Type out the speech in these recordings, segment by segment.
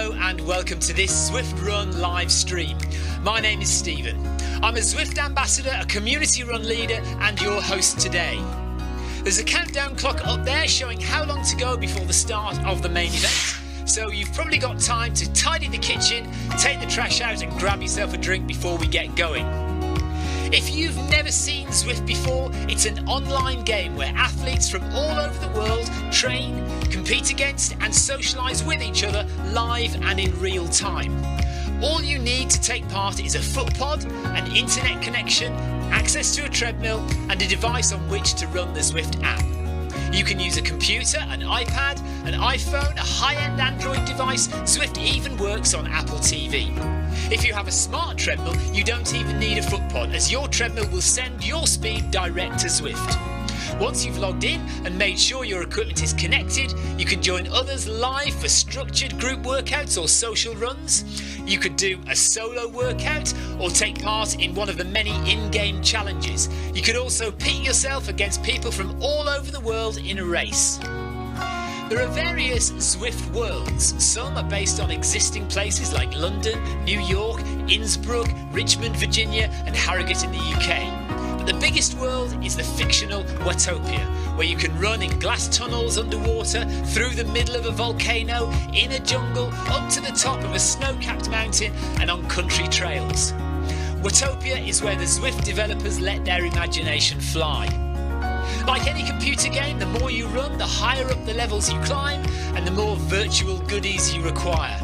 Hello and welcome to this Zwift Run live stream. My name is Stephen. I'm a Zwift ambassador, a community run leader and your host today. There's a countdown clock up there showing how long to go before the start of the main event. So you've probably got time to tidy the kitchen, take the trash out and grab yourself a drink before we get going. If you've never seen Zwift before, it's an online game where athletes from all over the world train, compete against and socialise with each other live and in real time. All you need to take part is a foot pod, an internet connection, access to a treadmill and a device on which to run the Zwift app. You can use a computer, an iPad, an iPhone, a high-end Android device. Zwift even works on Apple TV. If you have a smart treadmill, you don't even need a foot pod, as your treadmill will send your speed direct to Zwift. Once you've logged in and made sure your equipment is connected, you can join others live for structured group workouts or social runs. You could do a solo workout or take part in one of the many in-game challenges. You could also pit yourself against people from all over the world in a race. There are various Zwift worlds. Some are based on existing places like London, New York, Innsbruck, Richmond, Virginia and Harrogate in the UK. But the biggest world is the fictional Watopia, where you can run in glass tunnels underwater, through the middle of a volcano, in a jungle, up to the top of a snow-capped mountain and on country trails. Watopia is where the Zwift developers let their imagination fly. Like any computer game, the more you run, the higher up the levels you climb and the more virtual goodies you require.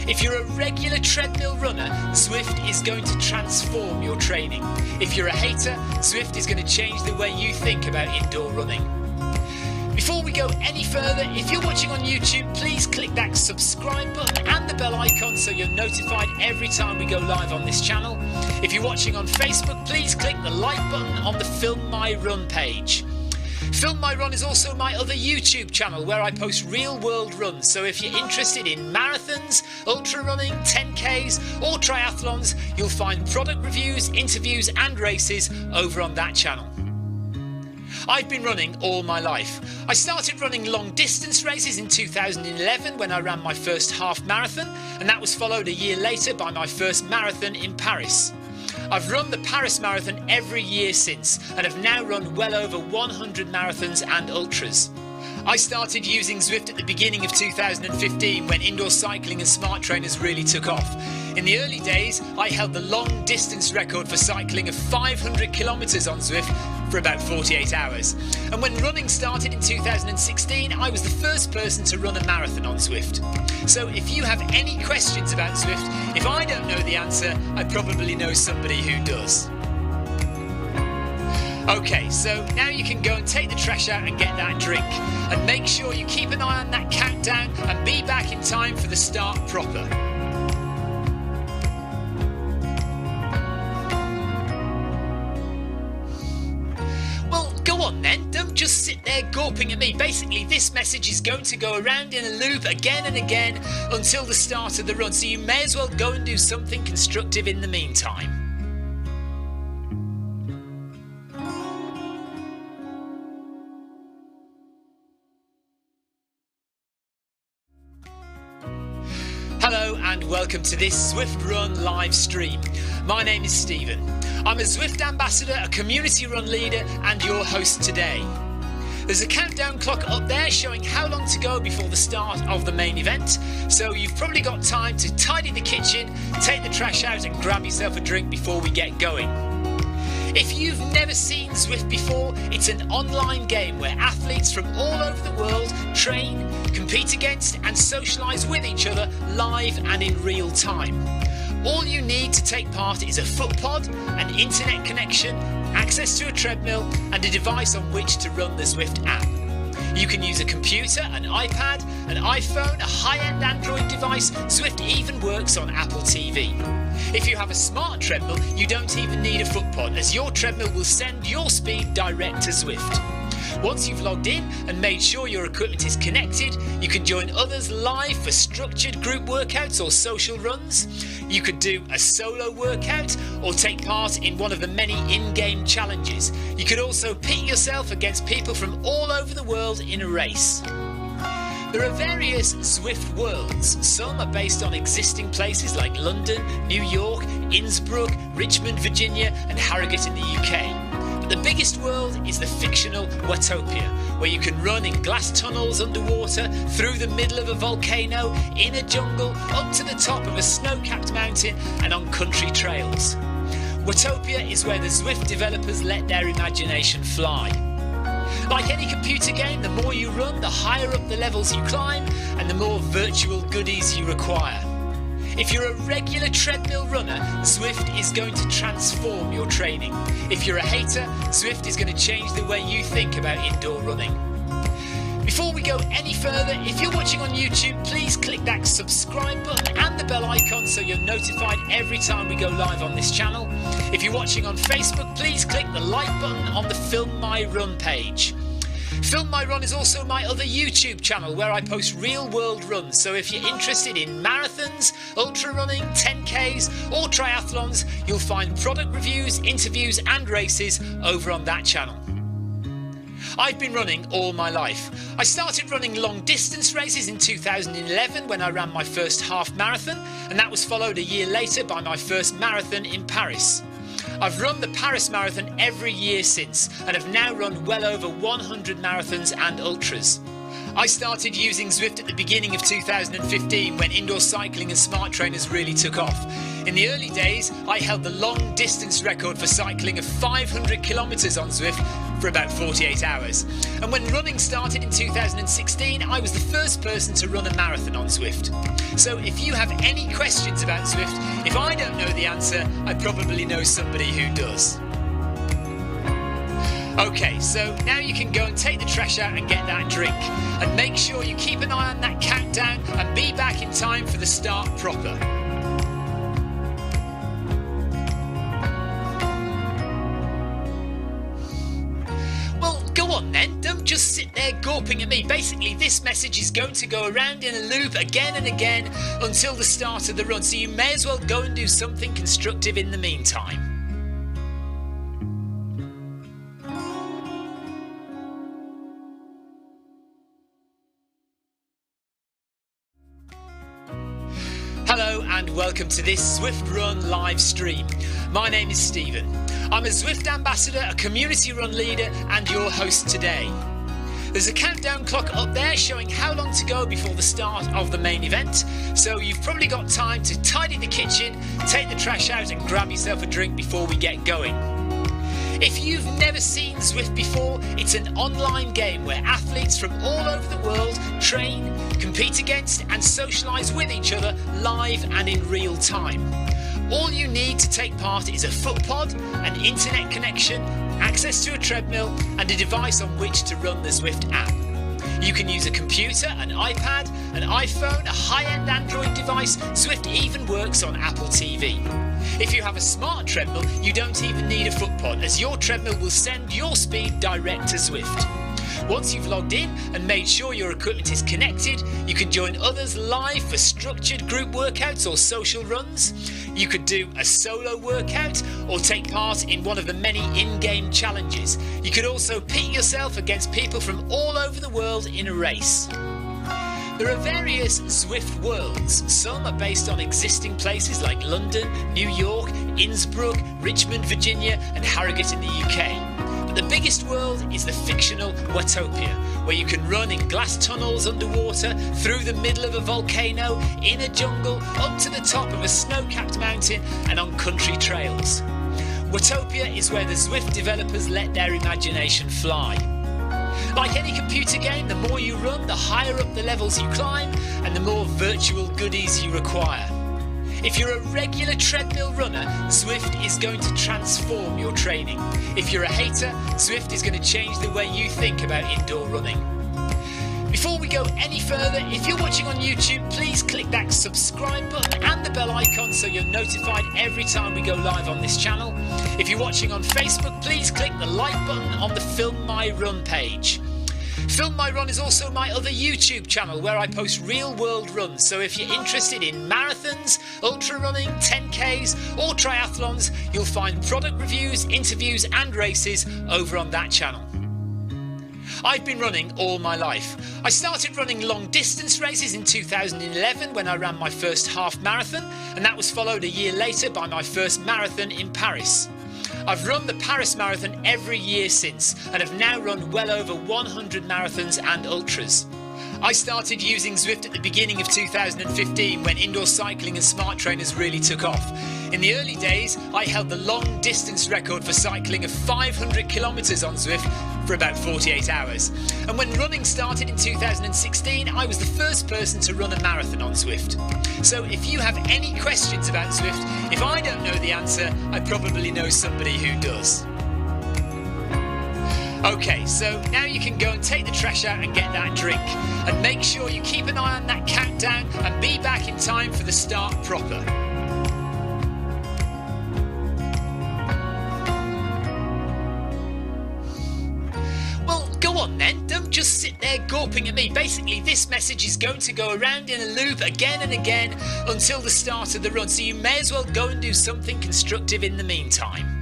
If you're a regular treadmill runner, Zwift is going to transform your training. If you're a hater, Zwift is going to change the way you think about indoor running. Before we go any further, if you're watching on YouTube, please click that subscribe button and the bell icon so you're notified every time we go live on this channel. If you're watching on Facebook, please click the like button on the Film My Run page. Film My Run is also my other YouTube channel where I post real world runs, so if you're interested in marathons, ultra running, 10Ks or triathlons, you'll find product reviews, interviews and races over on that channel. I've been running all my life. I started running long distance races in 2011 when I ran my first half marathon, and that was followed a year later by my first marathon in Paris. I've run the Paris Marathon every year since and have now run well over 100 marathons and ultras. I started using Zwift at the beginning of 2015 when indoor cycling and smart trainers really took off. In the early days, I held the long distance record for cycling of 500 kilometres on Zwift for about 48 hours. And when running started in 2016, I was the first person to run a marathon on Zwift. So if you have any questions about Zwift, if I don't know the answer, I probably know somebody who does. Okay, so now you can go and take the trash out and get that drink. And make sure you keep an eye on that countdown and be back in time for the start proper. Well, go on then, don't just sit there gawping at me. Basically, this message is going to go around in a loop again and again until the start of the run, so you may as well go and do something constructive in the meantime. Hello and welcome to this Zwift Run live stream. My name is Stephen. I'm a Zwift ambassador, a community run leader and your host today. There's a countdown clock up there showing how long to go before the start of the main event, so you've probably got time to tidy the kitchen, take the trash out and grab yourself a drink before we get going. If you've never seen Zwift before, it's an online game where athletes from all over the world train, compete against and socialise with each other live and in real time. All you need to take part is a foot pod, an internet connection, access to a treadmill and a device on which to run the Zwift app. You can use a computer, an iPad, an iPhone, a high-end Android device. Zwift even works on Apple TV. If you have a smart treadmill, you don't even need a foot pod, as your treadmill will send your speed direct to Zwift. Once you've logged in and made sure your equipment is connected, you can join others live for structured group workouts or social runs. You could do a solo workout or take part in one of the many in-game challenges. You could also pit yourself against people from all over the world in a race. There are various Zwift worlds. Some are based on existing places like London, New York, Innsbruck, Richmond, Virginia and Harrogate in the UK. But the biggest world is the fictional Watopia, where you can run in glass tunnels underwater, through the middle of a volcano, in a jungle, up to the top of a snow-capped mountain and on country trails. Watopia is where the Zwift developers let their imagination fly. Like any computer game, the more you run, the higher up the levels you climb and the more virtual goodies you require. If you're a regular treadmill runner, Zwift is going to transform your training. If you're a hater, Zwift is going to change the way you think about indoor running. Before we go any further, if you're watching on YouTube, please click that subscribe button and the bell icon so you're notified every time we go live on this channel. If you're watching on Facebook, please click the like button on the Film My Run page. Film My Run is also my other YouTube channel where I post real world runs, so if you're interested in marathons, ultra running, 10Ks or triathlons, you'll find product reviews, interviews and races over on that channel. I've been running all my life. I started running long distance races in 2011 when I ran my first half marathon, and that was followed a year later by my first marathon in Paris. I've run the Paris Marathon every year since and have now run well over 100 marathons and ultras. I started using Zwift at the beginning of 2015 when indoor cycling and smart trainers really took off. In the early days, I held the long distance record for cycling of 500 kilometres on Zwift for about 48 hours. And when running started in 2016, I was the first person to run a marathon on Zwift. So if you have any questions about Zwift, if I don't know the answer, I probably know somebody who does. Okay, so now you can go and take the trash out and get that drink. And make sure you keep an eye on that countdown and be back in time for the start proper. Well, go on then, don't just sit there gawping at me. Basically, this message is going to go around in a loop again and again until the start of the run, so you may as well go and do something constructive in the meantime. Hello and welcome to this Zwift Run live stream. My name is Stephen. I'm a Zwift ambassador, a community run leader and your host today. There's a countdown clock up there showing how long to go before the start of the main event, so you've probably got time to tidy the kitchen, take the trash out and grab yourself a drink before we get going. If you've never seen Zwift before, it's an online game where athletes from all over the world train, compete against and socialise with each other live and in real time. All you need to take part is a foot pod, an internet connection, access to a treadmill and a device on which to run the Zwift app. You can use a computer, an iPad, an iPhone, a high-end Android device. Zwift even works on Apple TV. If you have a smart treadmill, you don't even need a foot pod, as your treadmill will send your speed direct to Zwift. Once you've logged in and made sure your equipment is connected, you can join others live for structured group workouts or social runs. You could do a solo workout or take part in one of the many in-game challenges. You could also pit yourself against people from all over the world in a race. There are various Zwift worlds. Some are based on existing places like London, New York, Innsbruck, Richmond, Virginia and Harrogate in the UK. But the biggest world is the fictional Watopia, where you can run in glass tunnels underwater, through the middle of a volcano, in a jungle, up to the top of a snow-capped mountain and on country trails. Watopia is where the Zwift developers let their imagination fly. Like any computer game, the more you run, the higher up the levels you climb and the more virtual goodies you require. If you're a regular treadmill runner, Zwift is going to transform your training. If you're a hater, Zwift is going to change the way you think about indoor running. Before we go any further, if you're watching on YouTube, please click that subscribe button and the bell icon so you're notified every time we go live on this channel. If you're watching on Facebook, please click the like button on the Film My Run page. Film My Run is also my other YouTube channel where I post real world runs, so if you're interested in marathons, ultra running, 10Ks or triathlons, you'll find product reviews, interviews and races over on that channel. I've been running all my life. I started running long distance races in 2011 when I ran my first half marathon, and that was followed a year later by my first marathon in Paris. I've run the Paris Marathon every year since and have now run well over 100 marathons and ultras. I started using Zwift at the beginning of 2015 when indoor cycling and smart trainers really took off. In the early days, I held the long distance record for cycling of 500 kilometres on Zwift for about 48 hours. And when running started in 2016, I was the first person to run a marathon on Zwift. So if you have any questions about Zwift, if I don't know the answer, I probably know somebody who does. Okay, so now you can go and take the trash out and get that drink. And make sure you keep an eye on that countdown and be back in time for the start proper. Well, go on then, don't just sit there gawping at me. Basically, this message is going to go around in a loop again and again until the start of the run, so you may as well go and do something constructive in the meantime.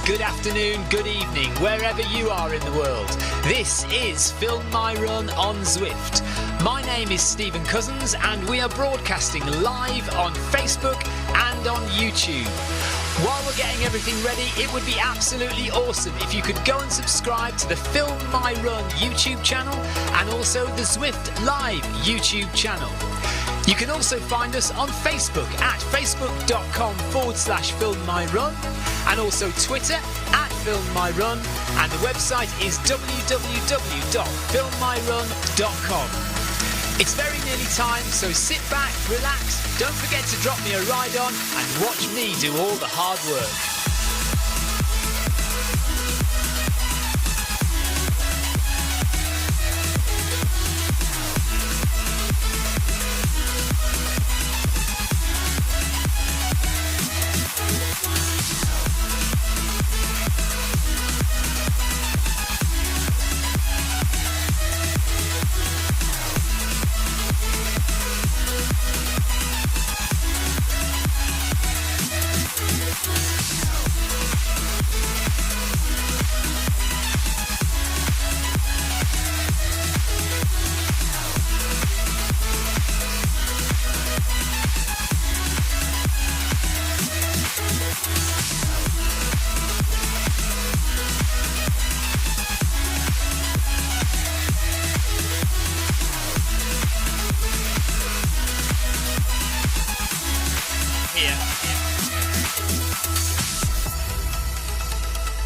Good afternoon, good evening, wherever you are in the world. This is Film My Run on Zwift. My name is Stephen Cousins and we are broadcasting live on Facebook and on YouTube. While we're getting everything ready, it would be absolutely awesome if you could go and subscribe to the Film My Run YouTube channel and also the Zwift Live YouTube channel. You can also find us on Facebook at facebook.com/filmmyrun and also Twitter at filmmyrun, and the website is www.filmmyrun.com. It's very nearly time, so sit back, relax, don't forget to drop me a ride on and watch me do all the hard work.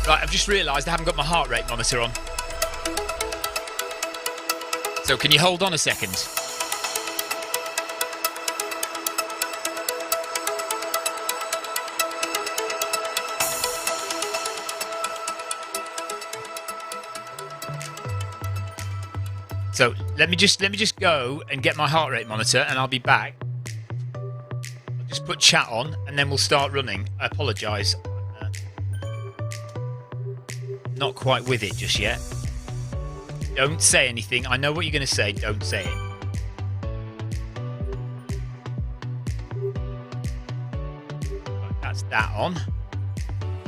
Right, I've just realised I haven't got my heart rate monitor on. So can you hold on a second? So let me just go and get my heart rate monitor and I'll be back. I'll just put chat on and then we'll start running. I apologise. Not quite with it just yet. Don't say anything. I know what you're going to say. Don't say it. Right, that's that on.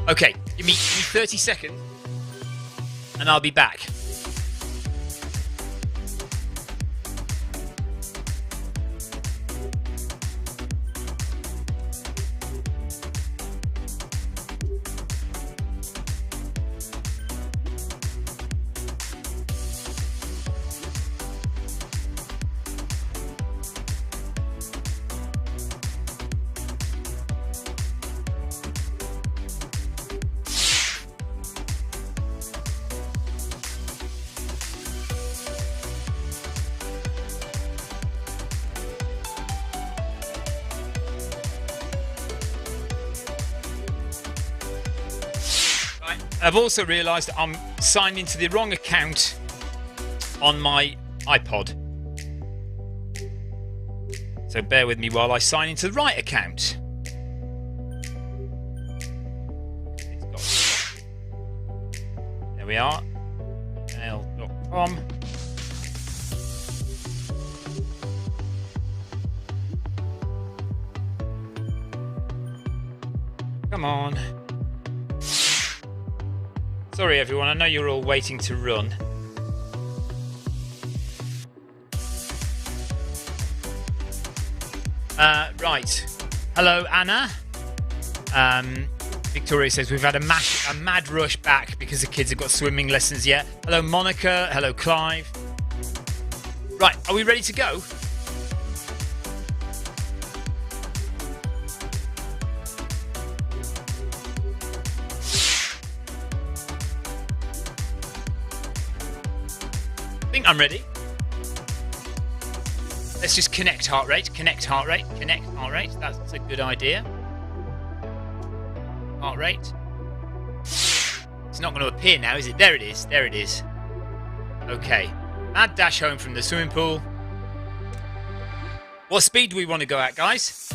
Okay, give me 30 seconds and I'll be back. I've also realised I'm signed into the wrong account on my iPod. So bear with me while I sign into the right account. There we are. mail.com. Come on. Sorry everyone, I know you're all waiting to run. Right. Hello Anna. Victoria says we've had a mad rush back because the kids have got swimming lessons yet. Hello Monica. Hello Clive. Right, are we ready to go? I think I'm ready. Let's just connect heart rate, connect heart rate, connect heart rate. That's a good idea. Heart rate. It's not going to appear now, is it? There it is. There it is. Okay. Mad dash home from the swimming pool. What speed do we want to go at, guys?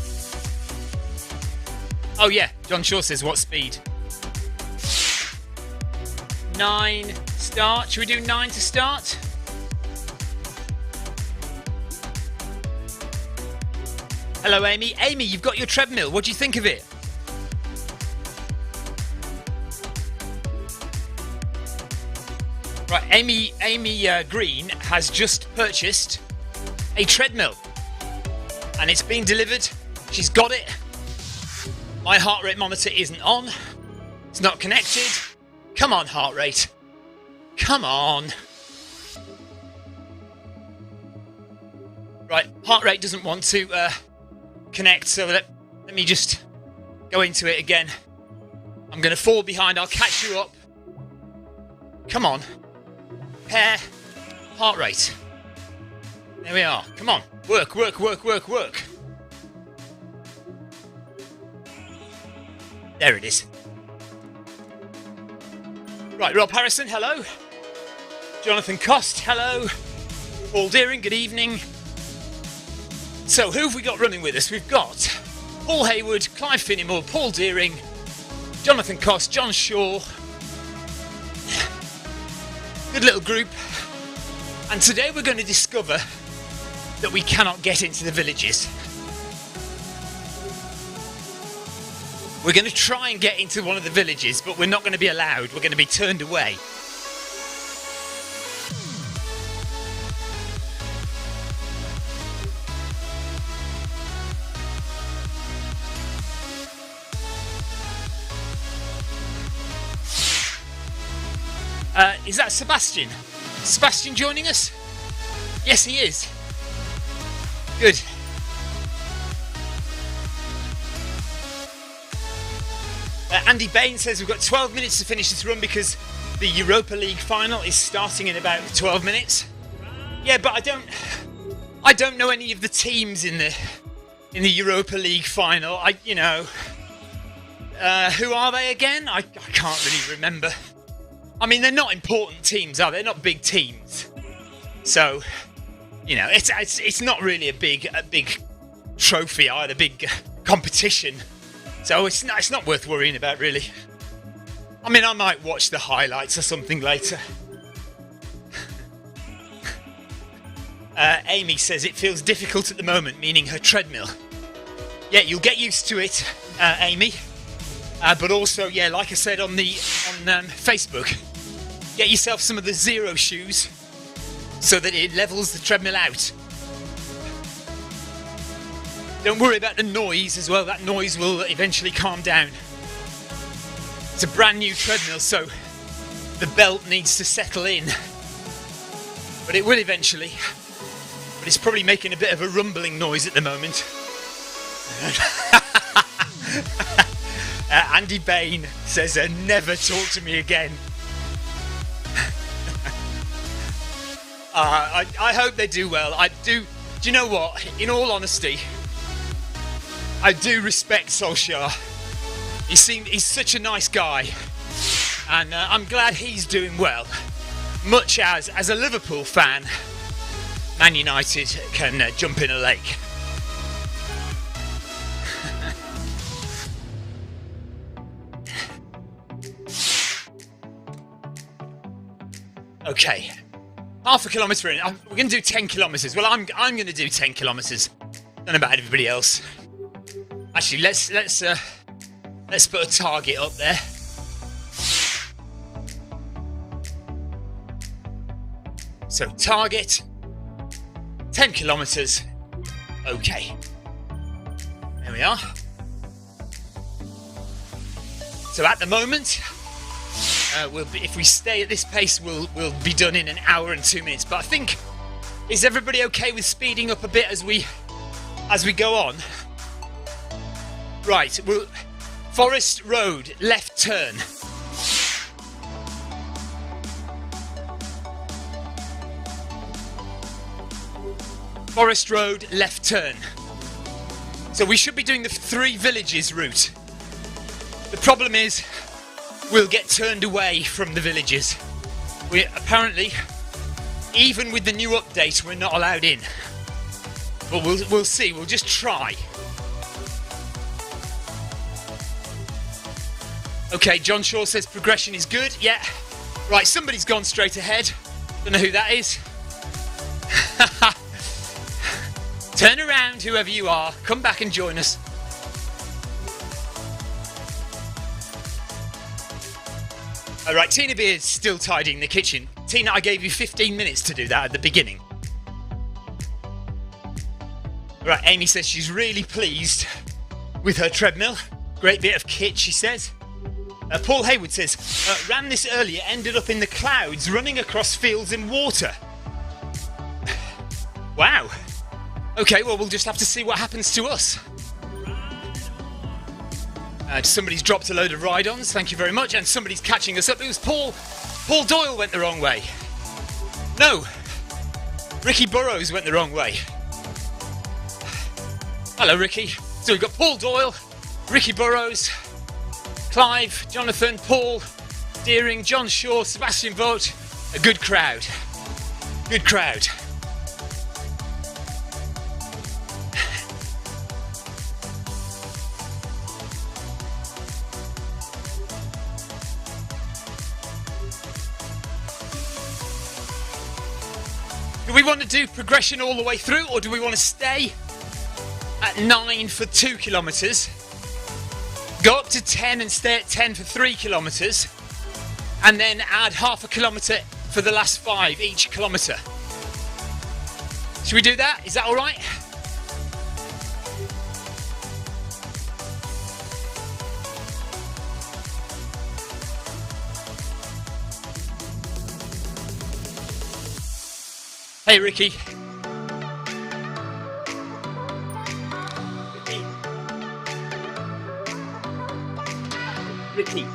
Oh, yeah. John Shaw says, what speed? 9 start. Should we do 9 to start? Hello, Amy. Amy, you've got your treadmill. What do you think of it? Right, Amy Green has just purchased a treadmill. And it's been delivered. She's got it. My heart rate monitor isn't on. It's not connected. Come on, heart rate. Come on. Right, heart rate doesn't want to connect, so let me just go into it again. I'm going to fall behind. I'll catch you up. Come on. Pair. Heart rate. There we are. Come on. Work, work, work, work, work. There it is. Right, Rob Harrison, hello. Jonathan Cost, hello. Paul Deering, good evening. So, who have we got running with us? We've got Paul Hayward, Clive Finnimore, Paul Deering, Jonathan Cost, John Shaw. Good little group. And today we're going to discover that we cannot get into the villages. We're going to try and get into one of the villages, but we're not going to be allowed. We're going to be turned away. Is that Sebastian? Sebastian joining us? Yes, he is. Good. Andy Bain says we've got 12 minutes to finish this run because the Europa League final is starting in about 12 minutes. Yeah, but I don't know any of the teams in the Europa League final. Who are they again? I can't really remember. I mean, they're not important teams, are they? They're not big teams. So, it's not really a big trophy either, big competition. So it's not worth worrying about, really. I mean, I might watch the highlights or something later. Amy says it feels difficult at the moment, meaning her treadmill. Yeah, you'll get used to it, Amy. But also, yeah, like I said on Facebook, get yourself some of the Zero shoes so that it levels the treadmill out. Don't worry about the noise as well. That noise will eventually calm down. It's a brand new treadmill, so the belt needs to settle in. But it will eventually. But it's probably making a bit of a rumbling noise at the moment. Andy Bain says, never talk to me again. I hope they do well. Do you know what? In all honesty, I do respect Solskjaer. He's such a nice guy. And I'm glad he's doing well. Much as a Liverpool fan, Man United can jump in a lake. Okay, half a kilometre in. We're going to do 10 kilometres. Well, I'm going to do 10 kilometres. Don't know about everybody else. Actually, let's put a target up there. So target 10 kilometres. Okay. There we are. So at the moment, if we stay at this pace, we'll be done in an hour and 2 minutes. But I think, is everybody okay with speeding up a bit as we go on? Right. Forest Road, left turn. Forest Road, left turn. So we should be doing the 3 villages route. The problem is, we'll get turned away from the villages. We apparently, even with the new update, we're not allowed in. But we'll see. We'll just try. Okay, John Shaw says progression is good. Yeah. Right, somebody's gone straight ahead. Don't know who that is. Turn around, whoever you are. Come back and join us. Alright, Tina Beard's still tidying the kitchen. Tina, I gave you 15 minutes to do that at the beginning. Right, Amy says she's really pleased with her treadmill. Great bit of kit, she says. Paul Hayward says, ran this earlier, ended up in the clouds, running across fields and water. Wow. Okay, well, we'll just have to see what happens to us. Somebody's dropped a load of ride-ons, thank you very much, and somebody's catching us up. It was Paul. Paul Doyle went the wrong way. No, Ricky Burrows went the wrong way. Hello, Ricky. So we've got Paul Doyle, Ricky Burrows, Clive, Jonathan, Paul, Deering, John Shaw, Sebastian Vogt. A good crowd. Good crowd. Do we want to do progression all the way through, or do we want to stay at 9 for 2 kilometres, go up to 10 and stay at 10 for 3 kilometres, and then add half a kilometre for the last 5 each kilometre? Should we do that? Is that all right? Hey, Ricky. Ricky.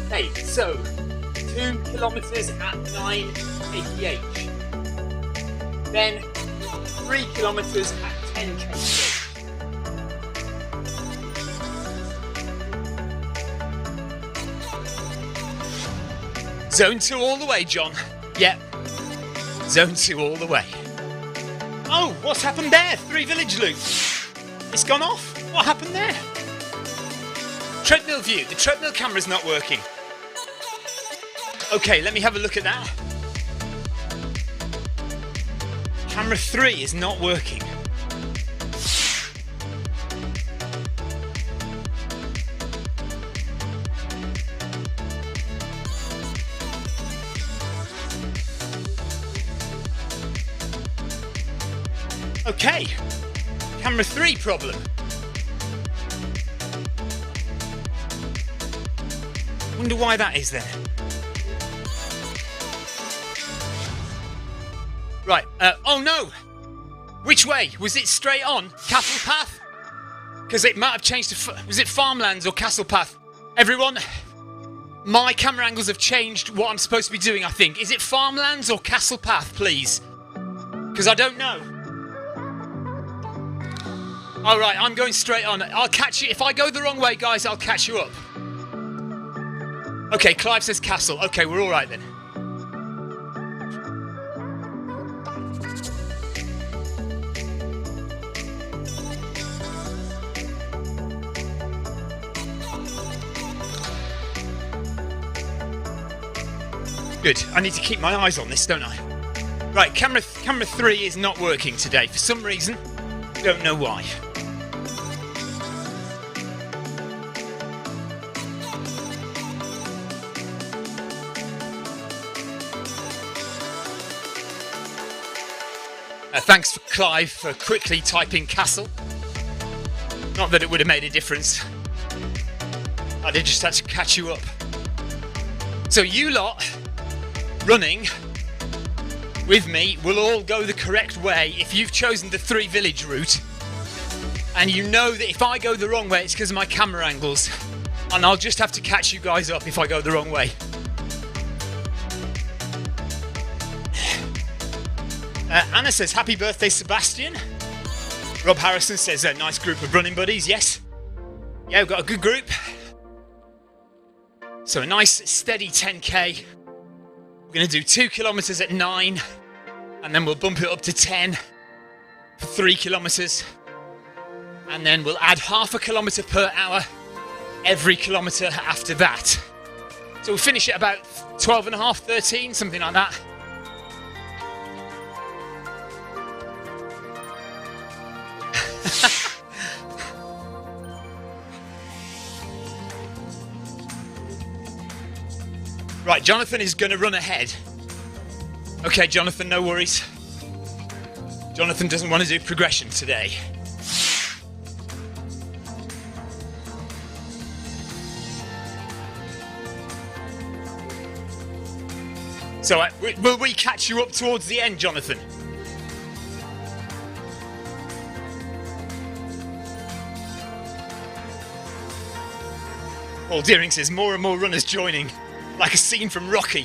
Hey, so 2 kilometres at 9 kph. Then 3 kilometres at 10 kph. Zone 2 all the way, John. Yep. Zone 2 all the way. Oh, what's happened there? 3 village loops. It's gone off. What happened there? Treadmill view. The treadmill camera's not working. Okay, let me have a look at that. Camera 3 is not working. Okay, camera 3 problem. Wonder why that is then. Right, oh no! Which way? Was it straight on? Castle Path? Because it might have changed to, was it Farmlands or Castle Path? Everyone, my camera angles have changed what I'm supposed to be doing, I think. Is it Farmlands or Castle Path, please? Because I don't know. All right, I'm going straight on. I'll catch you. If I go the wrong way, guys, I'll catch you up. Okay, Clive says castle. Okay, we're all right then. Good. I need to keep my eyes on this, don't I? Right, camera 3 is not working today for some reason. Don't know why. Thanks for Clive for quickly typing castle. Not that it would have made a difference. I did just have to catch you up. So you lot running with me will all go the correct way if you've chosen the 3 village route. And you know that if I go the wrong way, it's because of my camera angles. And I'll just have to catch you guys up if I go the wrong way. Anna says, happy birthday, Sebastian. Rob Harrison says, a nice group of running buddies. Yes. Yeah, we've got a good group. So a nice, steady 10k. We're going to do 2 kilometers at 9. And then we'll bump it up to 10 for 3 kilometers. And then we'll add half a kilometer per hour every kilometer after that. So we'll finish at about 12 and a half, 13, something like that. Right, Jonathan is going to run ahead. Okay, Jonathan, no worries. Jonathan doesn't want to do progression today. So, will we catch you up towards the end, Jonathan? Paul Deering says, more and more runners joining. Like a scene from Rocky.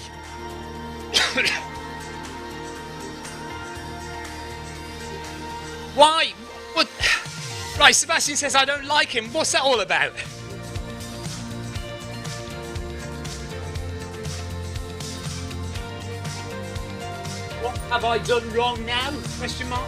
Why? What? Right, Sebastian says I don't like him. What's that all about? What have I done wrong now? Question mark.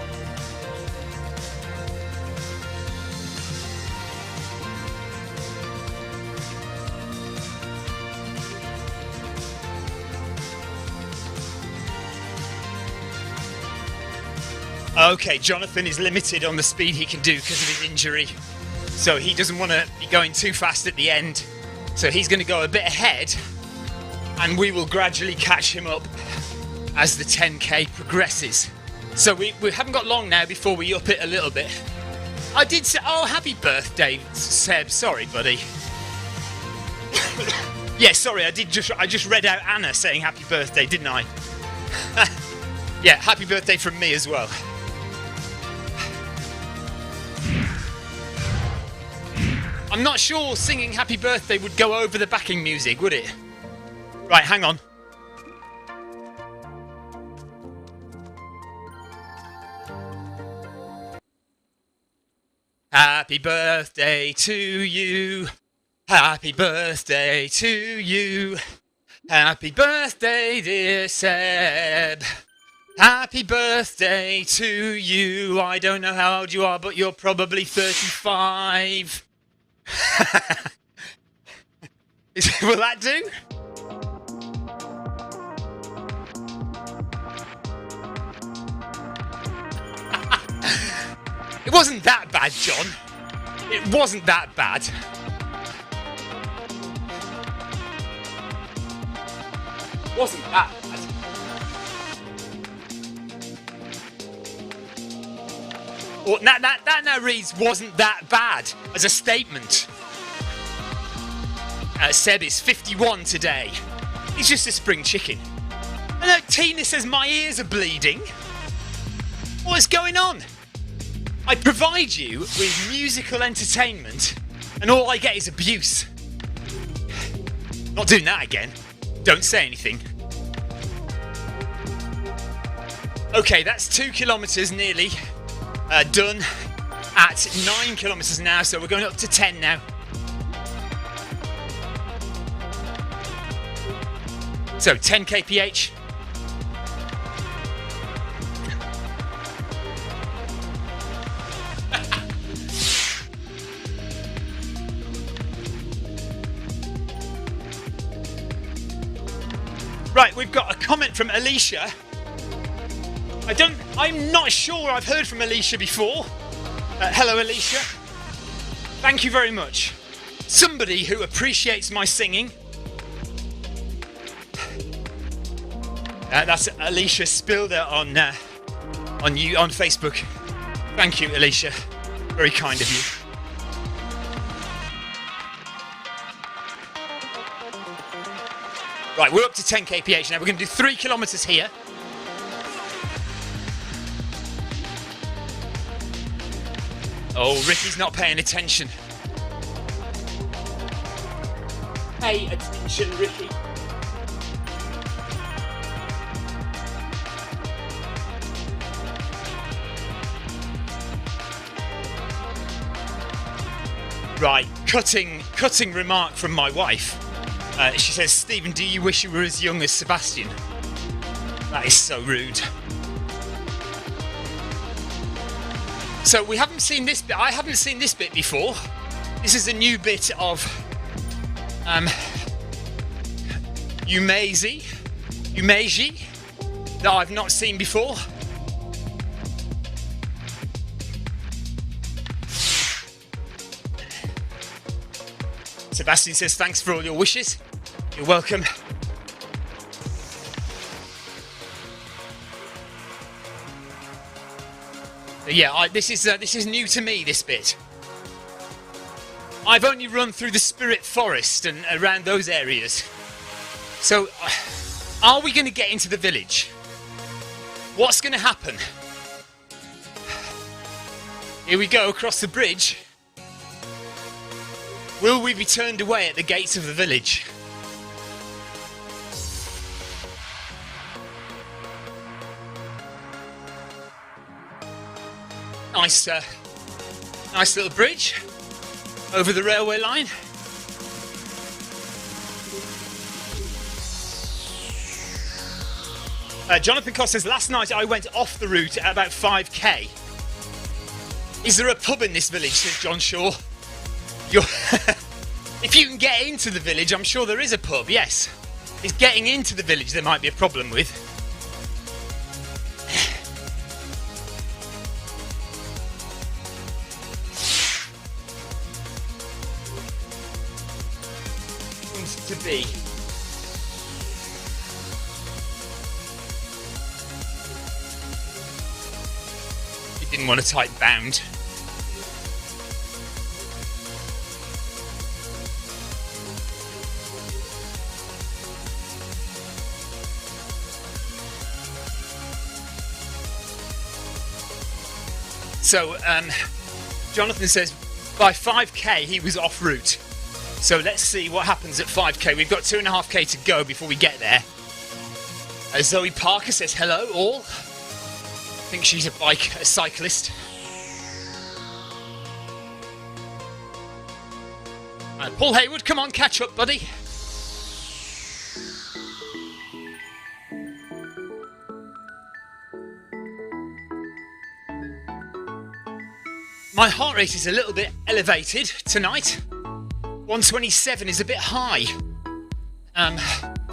Okay, Jonathan is limited on the speed he can do because of his injury. So he doesn't want to be going too fast at the end. So he's going to go a bit ahead and we will gradually catch him up as the 10k progresses. So we haven't got long now before we up it a little bit. I did say, oh, happy birthday, Seb. Sorry, buddy. Yeah, sorry, I just read out Anna saying happy birthday, didn't I? Yeah, happy birthday from me as well. I'm not sure singing happy birthday would go over the backing music, would it? Right, hang on. Happy birthday to you. Happy birthday to you. Happy birthday, dear Seb. Happy birthday to you. I don't know how old you are, but you're probably 35. Will that do? It wasn't that bad, John. It wasn't that bad. It wasn't that bad. Well, that now reads wasn't that bad as a statement. Seb is 51 today. He's just a spring chicken. And look, Tina says my ears are bleeding. What is going on? I provide you with musical entertainment and all I get is abuse. Not doing that again. Don't say anything. Okay, that's 2 kilometers nearly done. at 9 kilometres now, so we're going up to 10 now. So 10 kph. Right, we've got a comment from Alicia. I'm not sure I've heard from Alicia before. Hello, Alicia. Thank you very much. Somebody who appreciates my singing. That's Alicia Spilder on Facebook. Thank you, Alicia. Very kind of you. Right, we're up to 10 kph now. We're going to do 3 kilometres here. Oh, Ricky's not paying attention. Pay attention, Ricky. Right, cutting remark from my wife. She says, Stephen, do you wish you were as young as Sebastian? That is so rude. So we haven't seen this bit. I haven't seen this bit before. This is a new bit of Yumezi that I've not seen before. Sebastian says, thanks for all your wishes. You're welcome. Yeah, this is new to me, this bit. I've only run through the Spirit Forest and around those areas. So, are we going to get into the village? What's going to happen? Here we go, across the bridge. Will we be turned away at the gates of the village? Nice little bridge over the railway line. Jonathan Cost says, last night I went off the route at about 5k. Is there a pub in this village, says John Shaw? If you can get into the village, I'm sure there is a pub, yes. It's getting into the village there might be a problem with. To be. He didn't want to type bound. So, Jonathan says by 5k he was off route. So let's see what happens at 5k. We've got 2.5k to go before we get there. Zoe Parker says hello all. I think she's a cyclist. Paul Haywood, come on, catch up, buddy. My heart rate is a little bit elevated tonight. 127 is a bit high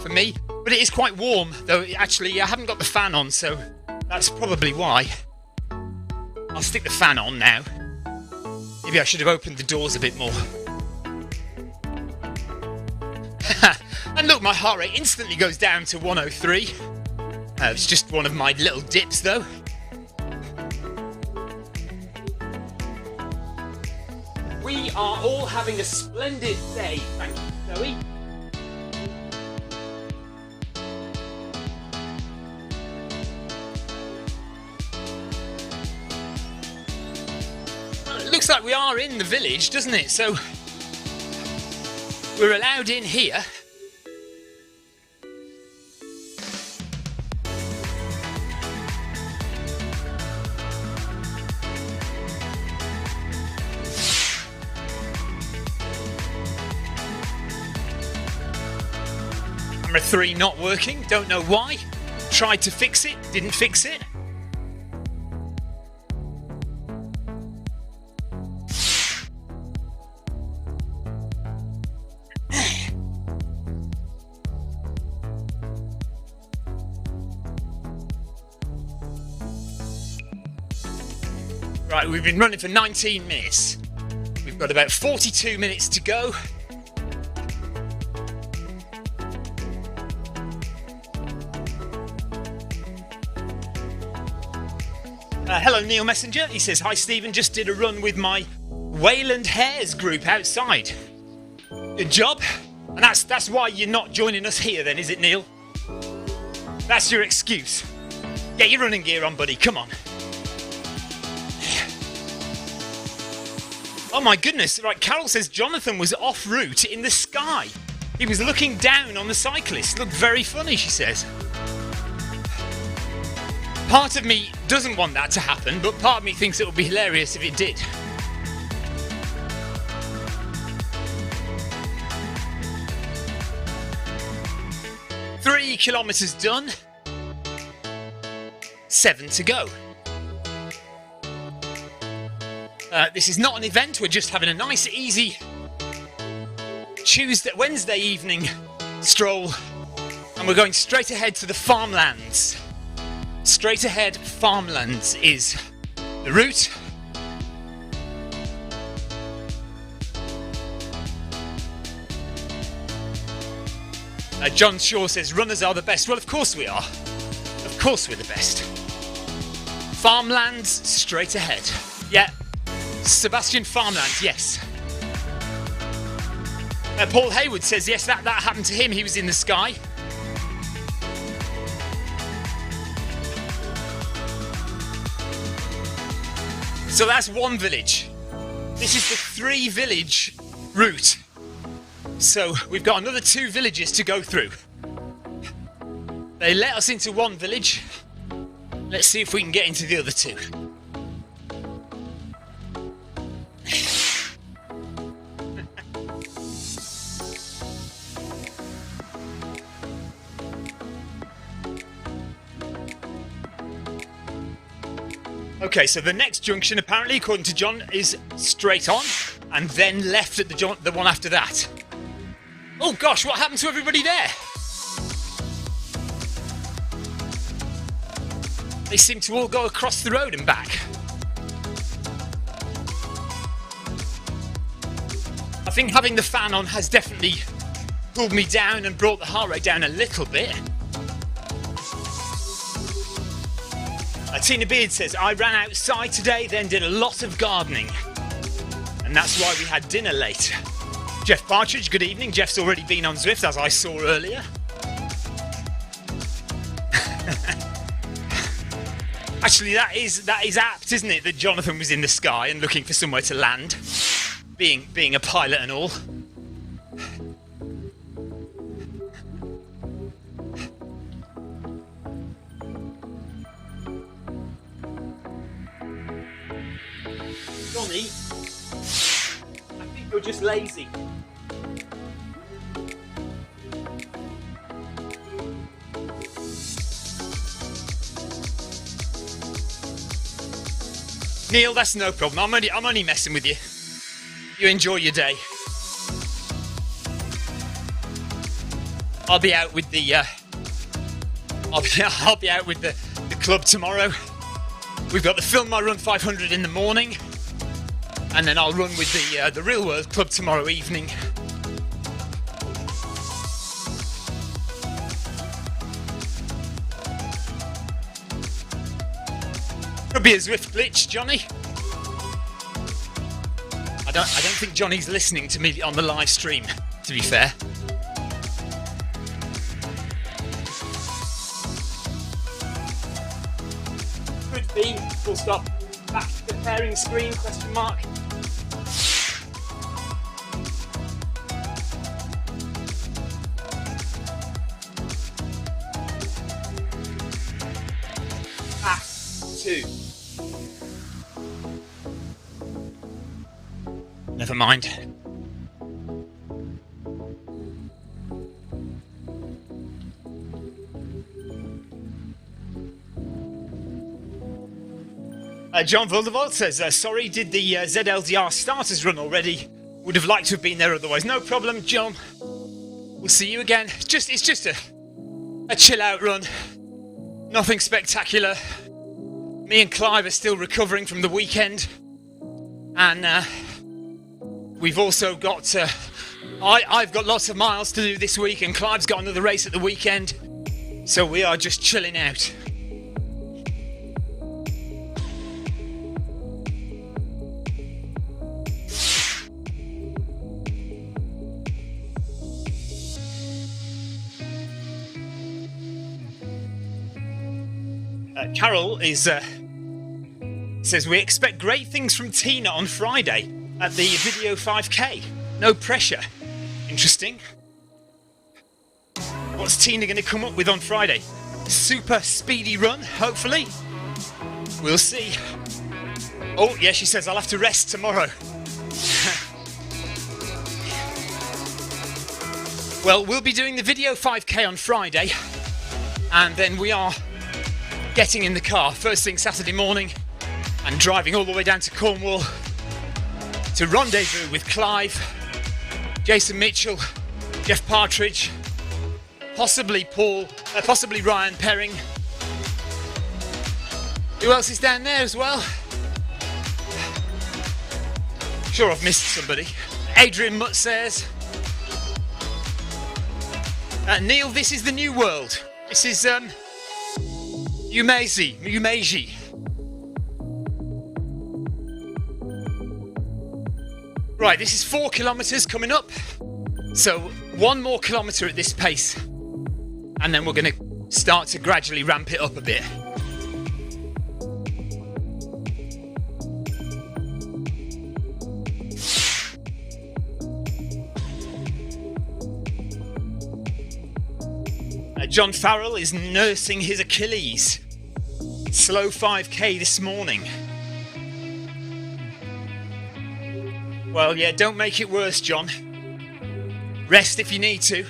for me, but it is quite warm, though actually I haven't got the fan on, so that's probably why. I'll stick the fan on now. Maybe I should have opened the doors a bit more. And look, my heart rate instantly goes down to 103. It's just one of my little dips, though. We are all having a splendid day, thank you, Zoe. Well, it looks like we are in the village, doesn't it? So we're allowed in here. Camera 3 not working, don't know why. Tried to fix it, didn't fix it. Right, we've been running for 19 minutes. We've got about 42 minutes to go. Hello, Neil Messenger. He says, hi, Stephen. Just did a run with my Wayland Hares group outside. Good job. And that's why you're not joining us here then, is it, Neil? That's your excuse. Get your running gear on, buddy. Come on. Oh my goodness. Right, Carol says Jonathan was off route in the sky. He was looking down on the cyclist. Looked very funny, she says. Part of me doesn't want that to happen, but part of me thinks it would be hilarious if it did. Three kilometres done. 7 to go. This is not an event, we're just having a nice, easy Wednesday evening stroll, and we're going straight ahead to the farmlands. Straight ahead farmlands is the route. John Shaw says runners are the best. Well, of course we are. Of course we're the best. Farmlands straight ahead. Yeah. Sebastian, farmlands, yes. Paul Hayward says yes, that happened to him. He was in the sky. So that's one village. This is the 3 village route. So we've got another 2 villages to go through. They let us into one village. Let's see if we can get into the other 2. Okay, so the next junction, apparently, according to John, is straight on, and then left at the one after that. Oh gosh, what happened to everybody there? They seem to all go across the road and back. I think having the fan on has definitely pulled me down and brought the heart rate down a little bit. Tina Beard says, I ran outside today, then did a lot of gardening. And that's why we had dinner late. Jeff Partridge, good evening. Jeff's already been on Zwift, as I saw earlier. Actually, that is apt, isn't it, that Jonathan was in the sky and looking for somewhere to land, being a pilot and all. Johnny, I think you're just lazy. Neil, that's no problem. I'm only messing with you. You enjoy your day. I'll be out with the I'll be out with the club tomorrow. We've got the Film My Run 500 in the morning, and then I'll run with the Real World Club tomorrow evening. Could be a Zwift glitch, Johnny. I don't think Johnny's listening to me on the live stream, to be fair. Could be, full stop. Back to the pairing screen, question mark. Back to. Never mind. John Vuldervold says, sorry, did the ZLDR starters run already? Would have liked to have been there otherwise. No problem, John. We'll see you again. It's just a chill out run. Nothing spectacular. Me and Clive are still recovering from the weekend. And we've also got... I've got lots of miles to do this week, and Clive's got another race at the weekend. So we are just chilling out. Carol says, we expect great things from Tina on Friday at the video 5k. No pressure. Interesting. What's Tina going to come up with on Friday? Super speedy run, hopefully. We'll see. Oh, yeah, she says, I'll have to rest tomorrow. Well, we'll be doing the video 5k on Friday, and then we are getting in the car first thing Saturday morning and driving all the way down to Cornwall to rendezvous with Clive, Jason Mitchell, Jeff Partridge, possibly Ryan Perring. Who else is down there as well? Sure, I've missed somebody. Adrian Mutt says, Neil, this is the new world. This is Yumezi. Right, this is 4 kilometres coming up. So 1 more kilometre at this pace. And then we're going to start to gradually ramp it up a bit. John Farrell is nursing his Achilles. Slow 5k this morning. Well, yeah, don't make it worse, John. Rest if you need to.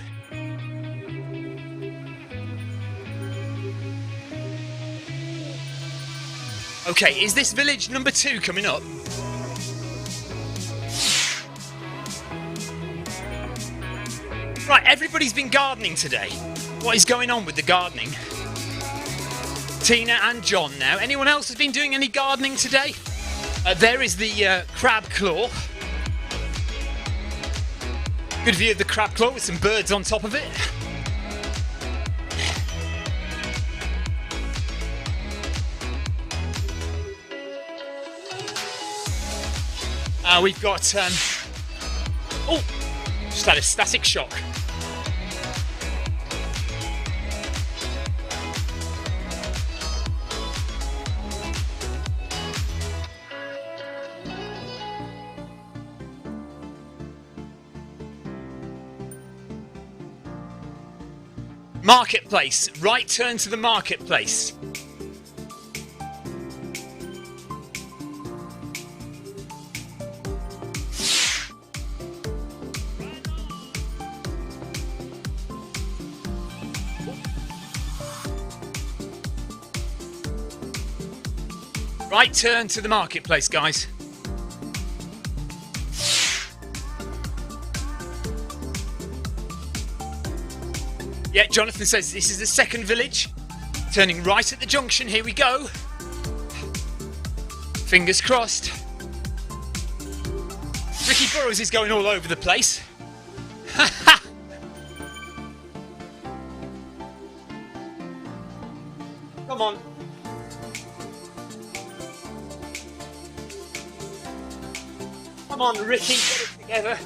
Okay, is this village number 2 coming up? Right, everybody's been gardening today. What is going on with the gardening? Tina and John now. Anyone else has been doing any gardening today? There is the crab claw. Good view of the crab claw with some birds on top of it. We've got... oh! Just had a static shock. Marketplace. Right turn to the marketplace. Right turn to the marketplace, guys. Yeah, Jonathan says this is the second village. Turning right at the junction, here we go. Fingers crossed. Ricky Burrows is going all over the place. Come on. Come on, Ricky, get it together.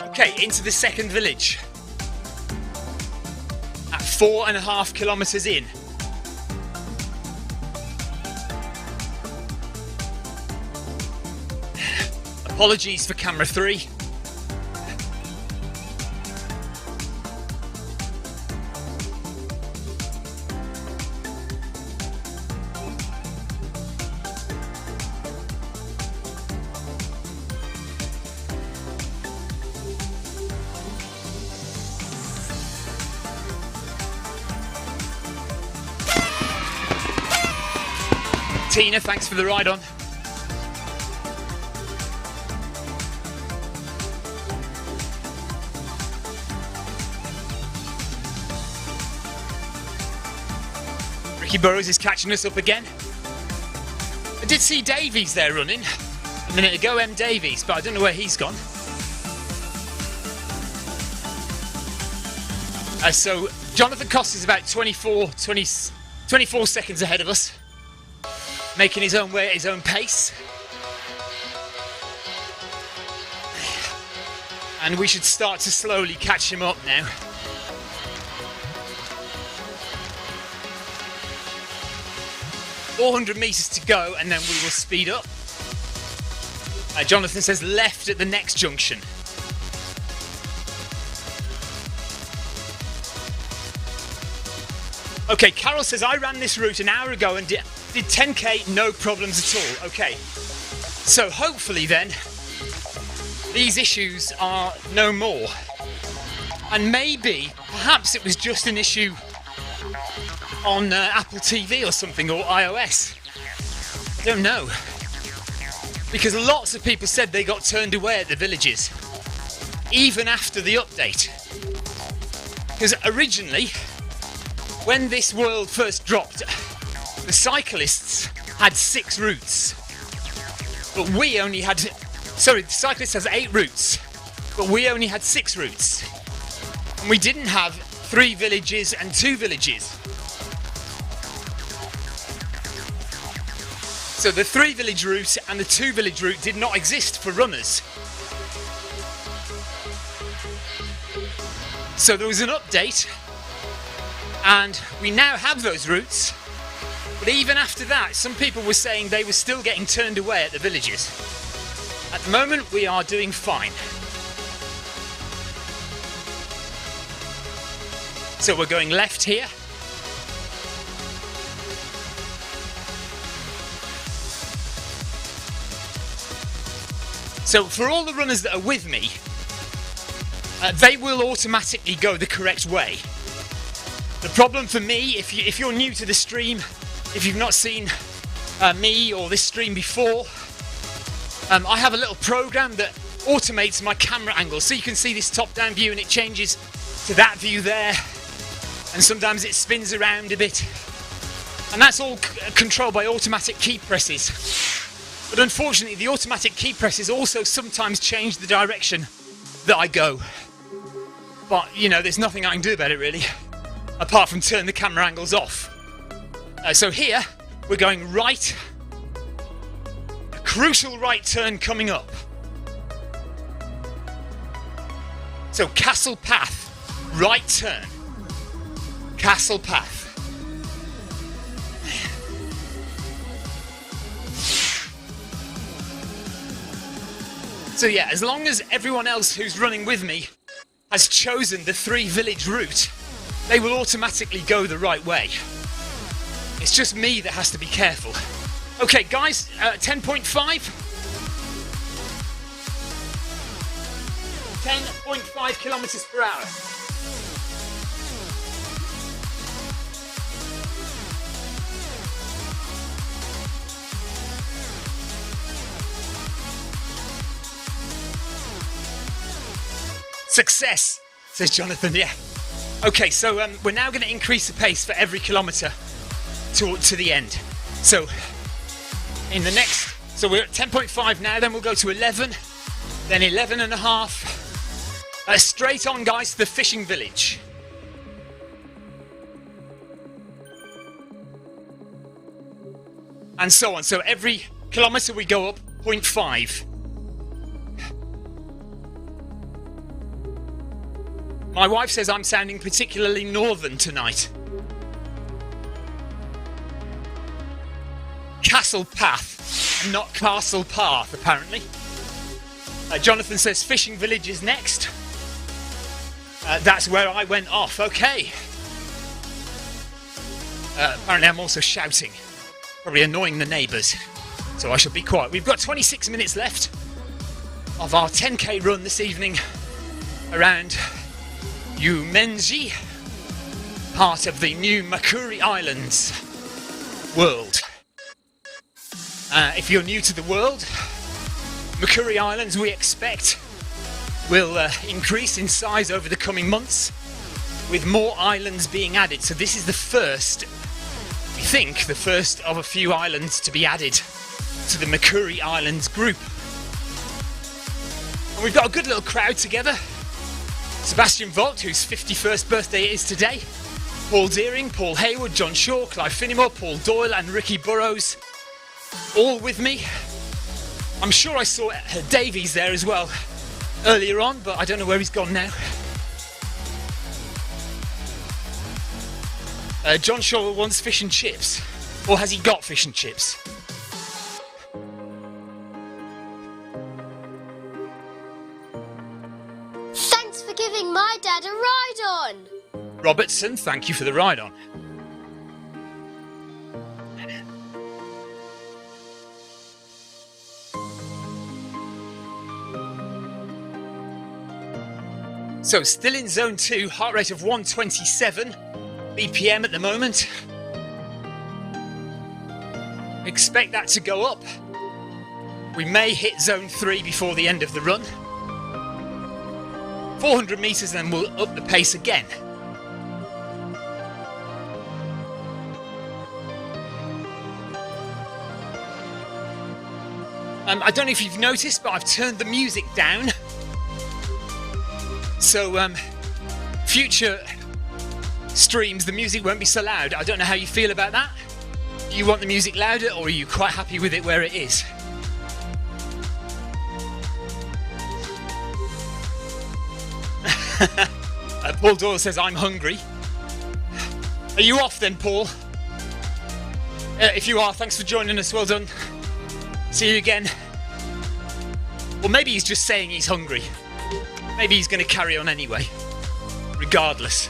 Okay, into the second village. At 4.5 kilometres in. Apologies for camera 3. Tina, thanks for the ride on. Ricky Burrows is catching us up again. I did see Davies there running a minute ago, M. Davies, but I don't know where he's gone. So Jonathan Cost is about 24 seconds ahead of us, making his own way at his own pace. And we should start to slowly catch him up now. $400 meters to go and then we will speed up. Jonathan says left at the next junction. Okay, Carol says I ran this route an hour ago and did 10k, no problems at all. Okay, so hopefully then these issues are no more. And maybe, perhaps it was just an issue on Apple TV or something, or iOS. I don't know. Because lots of people said they got turned away at the villages, even after the update. Because originally, when this world first dropped, the cyclists had 6 routes. But we only had... Sorry, the cyclist has 8 routes, but we only had 6 routes. And we didn't have 3 villages and 2 villages. So the 3 village route and the 2 village route did not exist for runners. So there was an update and we now have those routes. But even after that, some people were saying they were still getting turned away at the villages. At the moment, we are doing fine. So we're going left here. So for all the runners that are with me, they will automatically go the correct way. The problem for me, if you're new to the stream, if you've not seen me or this stream before, I have a little program that automates my camera angle. So you can see this top-down view and it changes to that view there. And sometimes it spins around a bit. And that's all controlled by automatic key presses. But unfortunately, the automatic key presses also sometimes change the direction that I go. But, you know, there's nothing I can do about it really, apart from turn the camera angles off. So here, we're going right. A crucial right turn coming up. So Castle Path, right turn. Castle Path. So yeah, as long as everyone else who's running with me has chosen the 3 village route, they will automatically go the right way. It's just me that has to be careful. Okay guys, 10.5. 10.5 kilometers per hour. Success, says Jonathan, yeah. Okay, so we're now going to increase the pace for every kilometre to the end. So, in the next, so we're at 10.5 now, then we'll go to 11, then 11 and a half. Straight on, guys, to the fishing village. And so on, so every kilometre we go up 0.5. My wife says I'm sounding particularly northern tonight. Castle Path, not Castle Path, apparently. Jonathan says fishing village is next. That's where I went off, okay. Apparently I'm also shouting, probably annoying the neighbours. So I shall be quiet. We've got 26 minutes left of our 10k run this evening around Yumezi, part of the new Makuri Islands world. If you're new to the world, Macquarie Islands, we expect, will increase in size over the coming months, with more islands being added. So this is the first, we think, the first of a few islands to be added to the Macquarie Islands group. And we've got a good little crowd together. Sebastian Volt, whose 51st birthday it is today, Paul Deering, Paul Hayward, John Shaw, Clive Finnemore, Paul Doyle and Ricky Burrows, all with me. I'm sure I saw Davies there as well earlier on, but I don't know where he's gone now. John Shaw wants fish and chips. Or has he got fish and chips? Thanks for giving my dad a ride on. Robertson, thank you for the ride on. So still in zone 2, heart rate of 127 BPM at the moment. Expect that to go up. We may hit zone 3 before the end of the run. 400 metres, then we'll up the pace again. I don't know if you've noticed, but I've turned the music down. So future streams, the music won't be so loud. I don't know how you feel about that. Do you want the music louder, or are you quite happy with it where it is? Paul Doyle says, I'm hungry. Are you off then, Paul? If you are, thanks for joining us, well done. See you again. Or maybe he's just saying he's hungry. Maybe he's going to carry on anyway, regardless.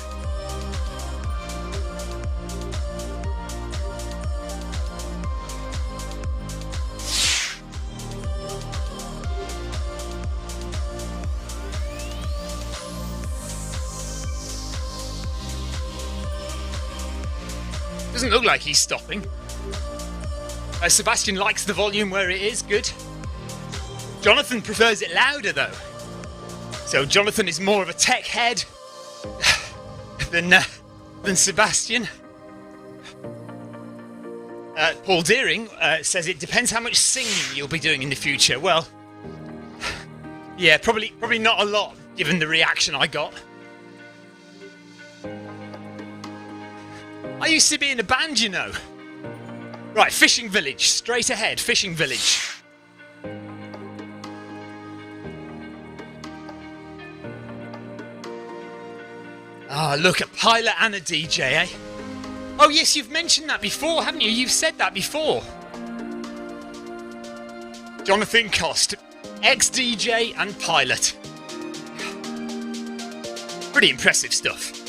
Doesn't look like he's stopping. Sebastian likes the volume where it is, good. Jonathan prefers it louder though. So Jonathan is more of a tech head than Sebastian. Paul Deering says it depends how much singing you'll be doing in the future. Well, yeah, probably not a lot given the reaction I got. I used to be in a band, you know. Right, fishing village, straight ahead, fishing village. Ah, look, a pilot and a DJ, eh? Oh yes, you've mentioned that before, haven't you? You've said that before. Jonathan Cost, ex-DJ and pilot. Pretty impressive stuff.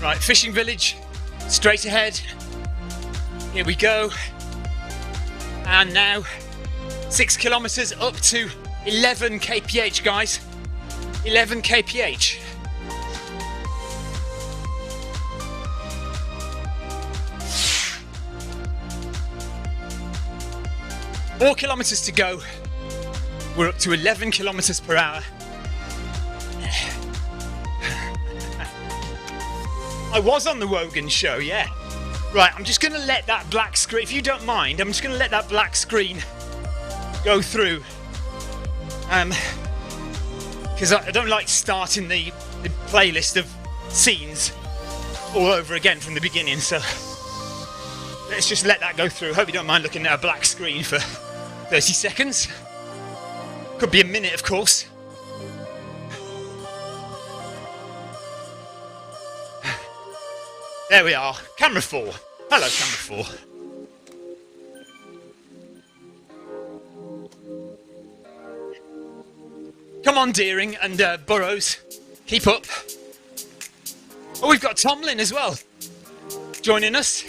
Right, fishing village, straight ahead. Here we go. And now, 6 kilometres up to 11 kph, guys. 11 kph. Four kilometres to go. We're up to 11 kilometres per hour. I was on the Wogan show, yeah. Right, I'm just going to let that black screen, if you don't mind, I'm just going to let that black screen go through. Because I don't like starting the playlist of scenes all over again from the beginning, so let's just let that go through. Hope you don't mind looking at a black screen for 30 seconds. Could be a minute, of course. There we are. Camera 4. Hello, camera 4. Come on, Deering and Burrows. Keep up. Oh, we've got Tomlin as well joining us.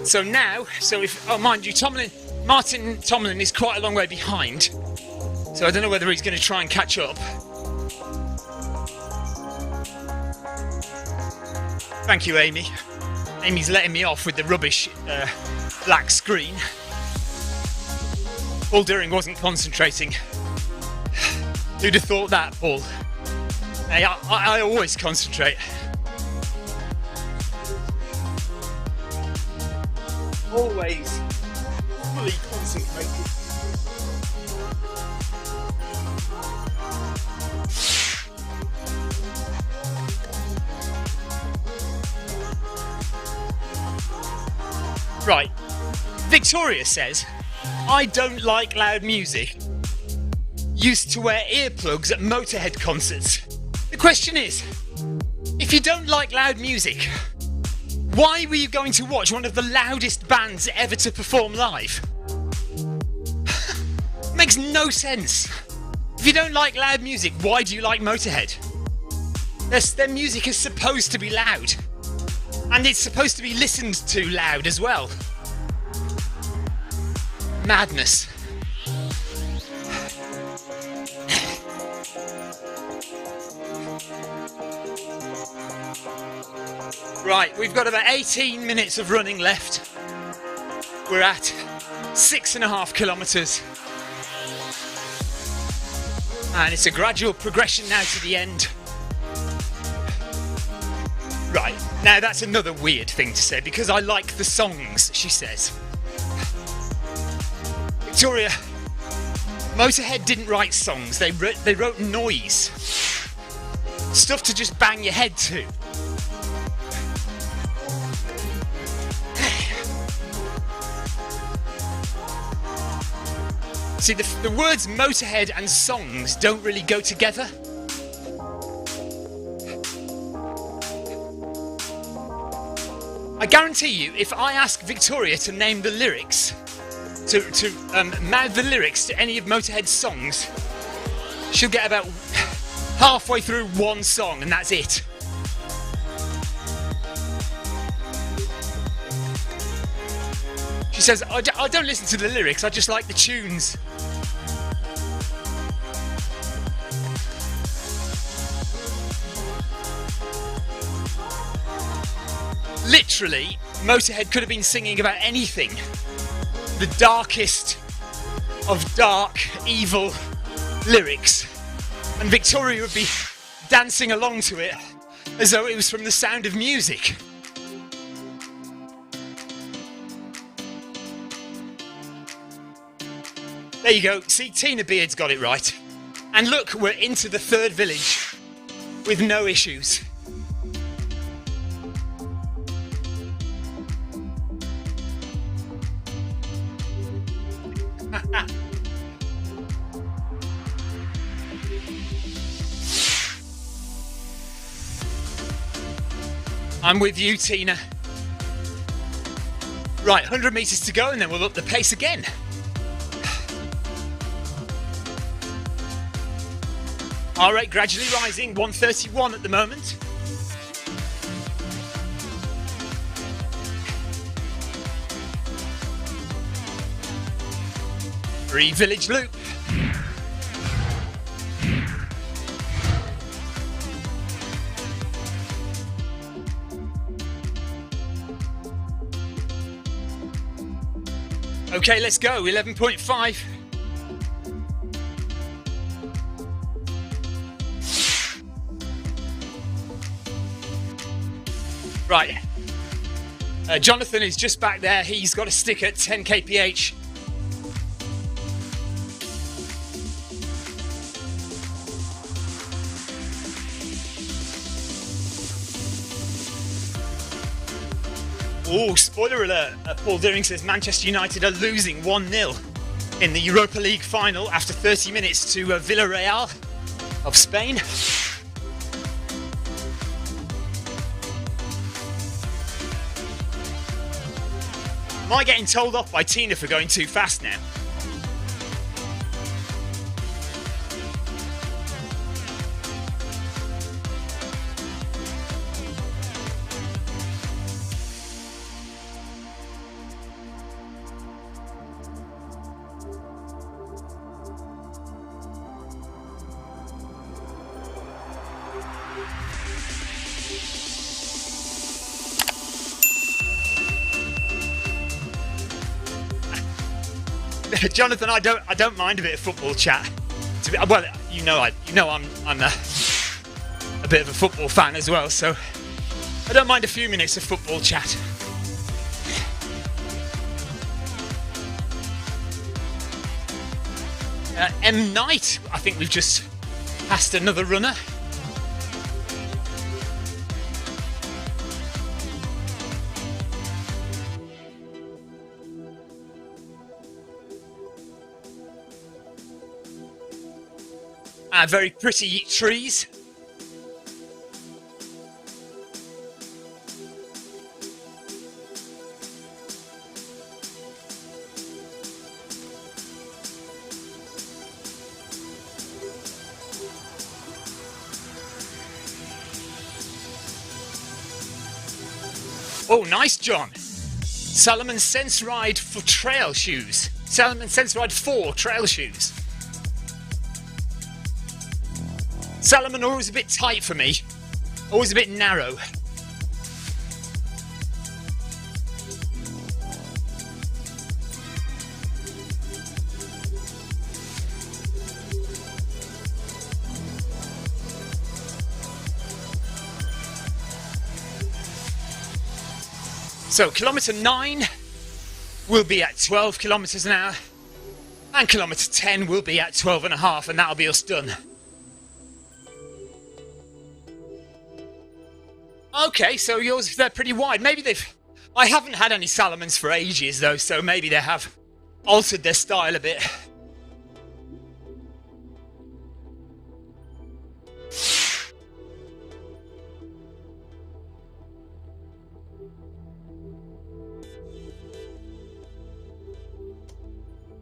So now, mind you, Martin Tomlin is quite a long way behind. So I don't know whether he's going to try and catch up. Thank you, Amy. Amy's letting me off with the rubbish black screen. Paul Deering wasn't concentrating. Who'd have thought that, Paul? Hey, I always concentrate. Always fully concentrated. Right, Victoria says, I don't like loud music. Used to wear earplugs at Motorhead concerts. The question is, if you don't like loud music, why were you going to watch one of the loudest bands ever to perform live? Makes no sense. If you don't like loud music, why do you like Motorhead? Their music is supposed to be loud. And it's supposed to be listened to loud as well. Madness. Right, we've got about 18 minutes of running left. We're at 6.5 kilometres. And it's a gradual progression now to the end. Right, now that's another weird thing to say because I like the songs, she says. Victoria, Motorhead didn't write songs, they wrote noise. Stuff to just bang your head to. See, the words Motorhead and songs don't really go together. I guarantee you, if I ask Victoria to name the lyrics, to mouth the lyrics to any of Motorhead's songs, she'll get about halfway through one song and that's it. She says, I don't listen to the lyrics, I just like the tunes. Literally, Motorhead could have been singing about anything. The darkest of dark, evil lyrics. And Victoria would be dancing along to it as though it was from The Sound of Music. There you go. See, Tina Beard's got it right. And look, we're into the third village with no issues. I'm with you, Tina. Right, 100 metres to go and then we'll up the pace again. Heart rate gradually rising, 131 at the moment. Free village loop. Okay, let's go, 11.5. Right, Jonathan is just back there, he's got a stick at 10 kph. Oh, spoiler alert, Paul Deering says Manchester United are losing 1-0 in the Europa League final after 30 minutes to Villarreal of Spain. Am I getting told off by Tina for going too fast now? Jonathan, I don't mind a bit of football chat. Well, I'm a bit of a football fan as well, so I don't mind a few minutes of football chat. M Knight, I think we've just passed another runner. Very pretty trees. Oh, nice, John. Salomon Sense Ride for trail shoes. Salomon Sense Ride 4 trail shoes. Salomon are always a bit tight for me. Always a bit narrow. So kilometre 9 will be at 12 kilometres an hour, and kilometre 10 will be at 12.5, and that'll be us done. Okay, so yours, they're pretty wide. Maybe I haven't had any Salomons for ages though, so maybe they have altered their style a bit.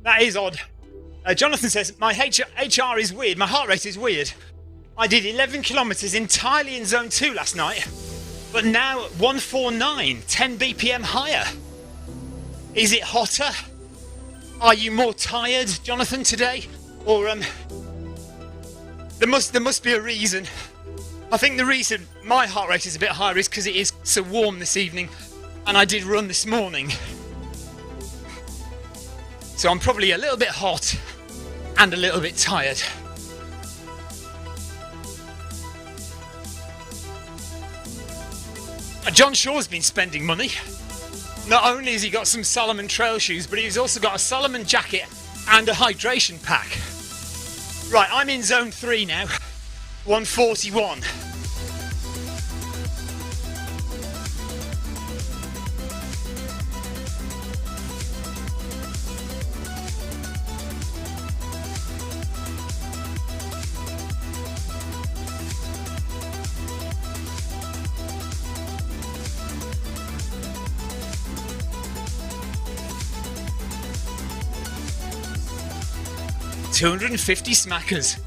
That is odd. Jonathan says, my HR is weird, my heart rate is weird. I did 11 kilometres entirely in zone 2 last night, but now 149, 10 BPM higher. Is it hotter? Are you more tired, Jonathan, today? Or there must be a reason. I think the reason my heart rate is a bit higher is because it is so warm this evening, and I did run this morning. So I'm probably a little bit hot and a little bit tired. John Shaw's been spending money. Not only has he got some Salomon trail shoes, but he's also got a Salomon jacket and a hydration pack. Right, I'm in zone 3 now. 141. $250 smackers.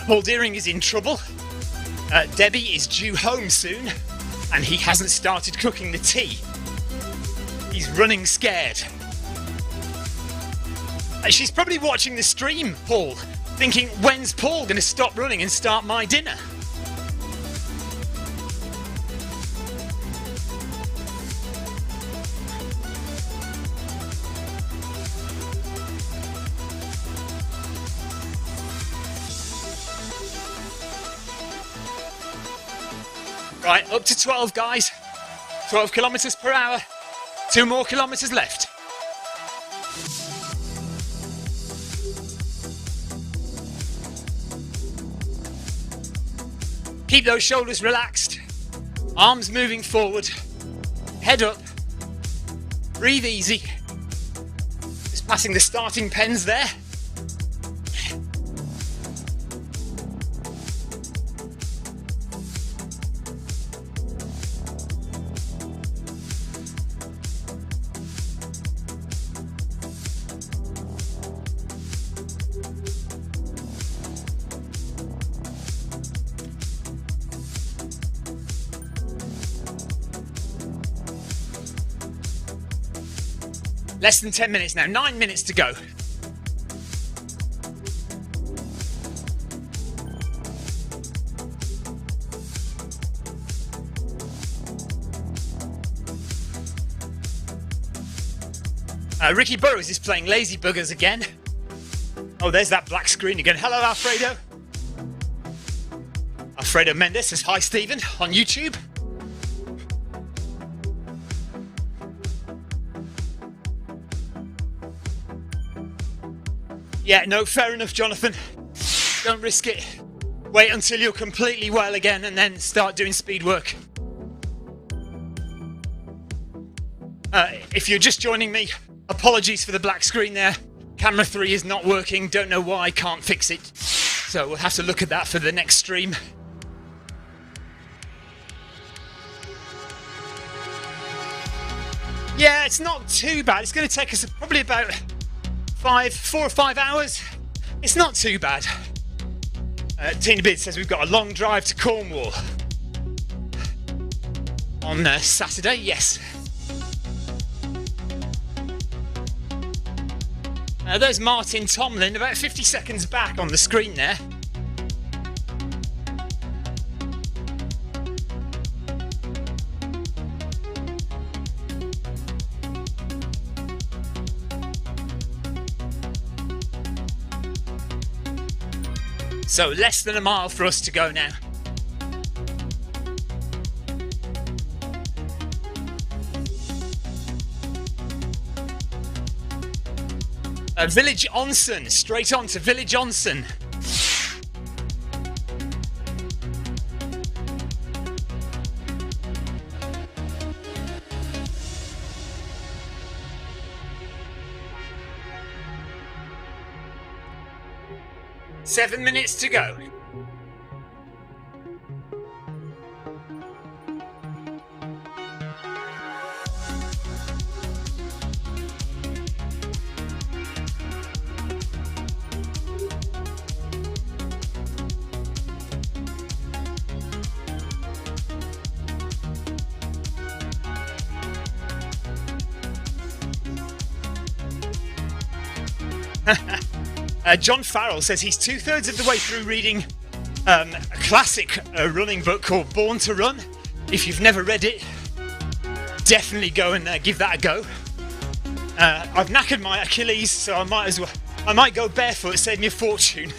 Paul Deering is in trouble. Debbie is due home soon, and he hasn't started cooking the tea. He's running scared. She's probably watching the stream, Paul, thinking, when's Paul going to stop running and start my dinner? Right, up to 12, guys. 12 kilometres per hour. 2 more kilometres left. Keep those shoulders relaxed. Arms moving forward. Head up. Breathe easy. Just passing the starting pens there. Less than 10 minutes now, 9 minutes to go. Ricky Burrows is playing Lazy Buggers again. Oh, there's that black screen again. Hello, Alfredo. Alfredo Mendes says, hi, Stephen, on YouTube. Yeah, no, fair enough, Jonathan. Don't risk it. Wait until you're completely well again and then start doing speed work. If you're just joining me, apologies for the black screen there. Camera 3 is not working, don't know why, can't fix it. So we'll have to look at that for the next stream. Yeah, it's not too bad. It's going to take us probably about 4 or 5 hours. It's not too bad. Tina Bid says we've got a long drive to Cornwall. On Saturday, yes. There's Martin Tomlin, about 50 seconds back on the screen there. So less than a mile for us to go now. Village Onsen, straight on to Village Onsen. Seven minutes to go. John Farrell says he's 2/3 of the way through reading a classic running book called Born to Run. If you've never read it, definitely go and give that a go. I've knackered my Achilles, so I might go barefoot, save me a fortune.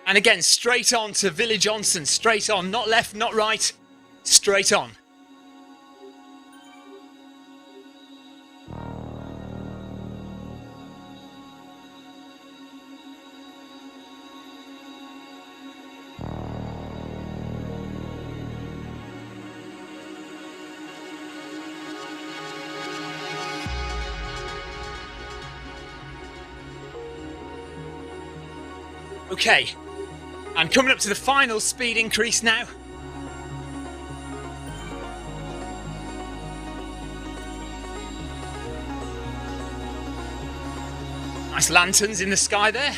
And again, straight on to Village Onsen, straight on, not left, not right, straight on. Okay. And coming up to the final speed increase now. Nice lanterns in the sky there.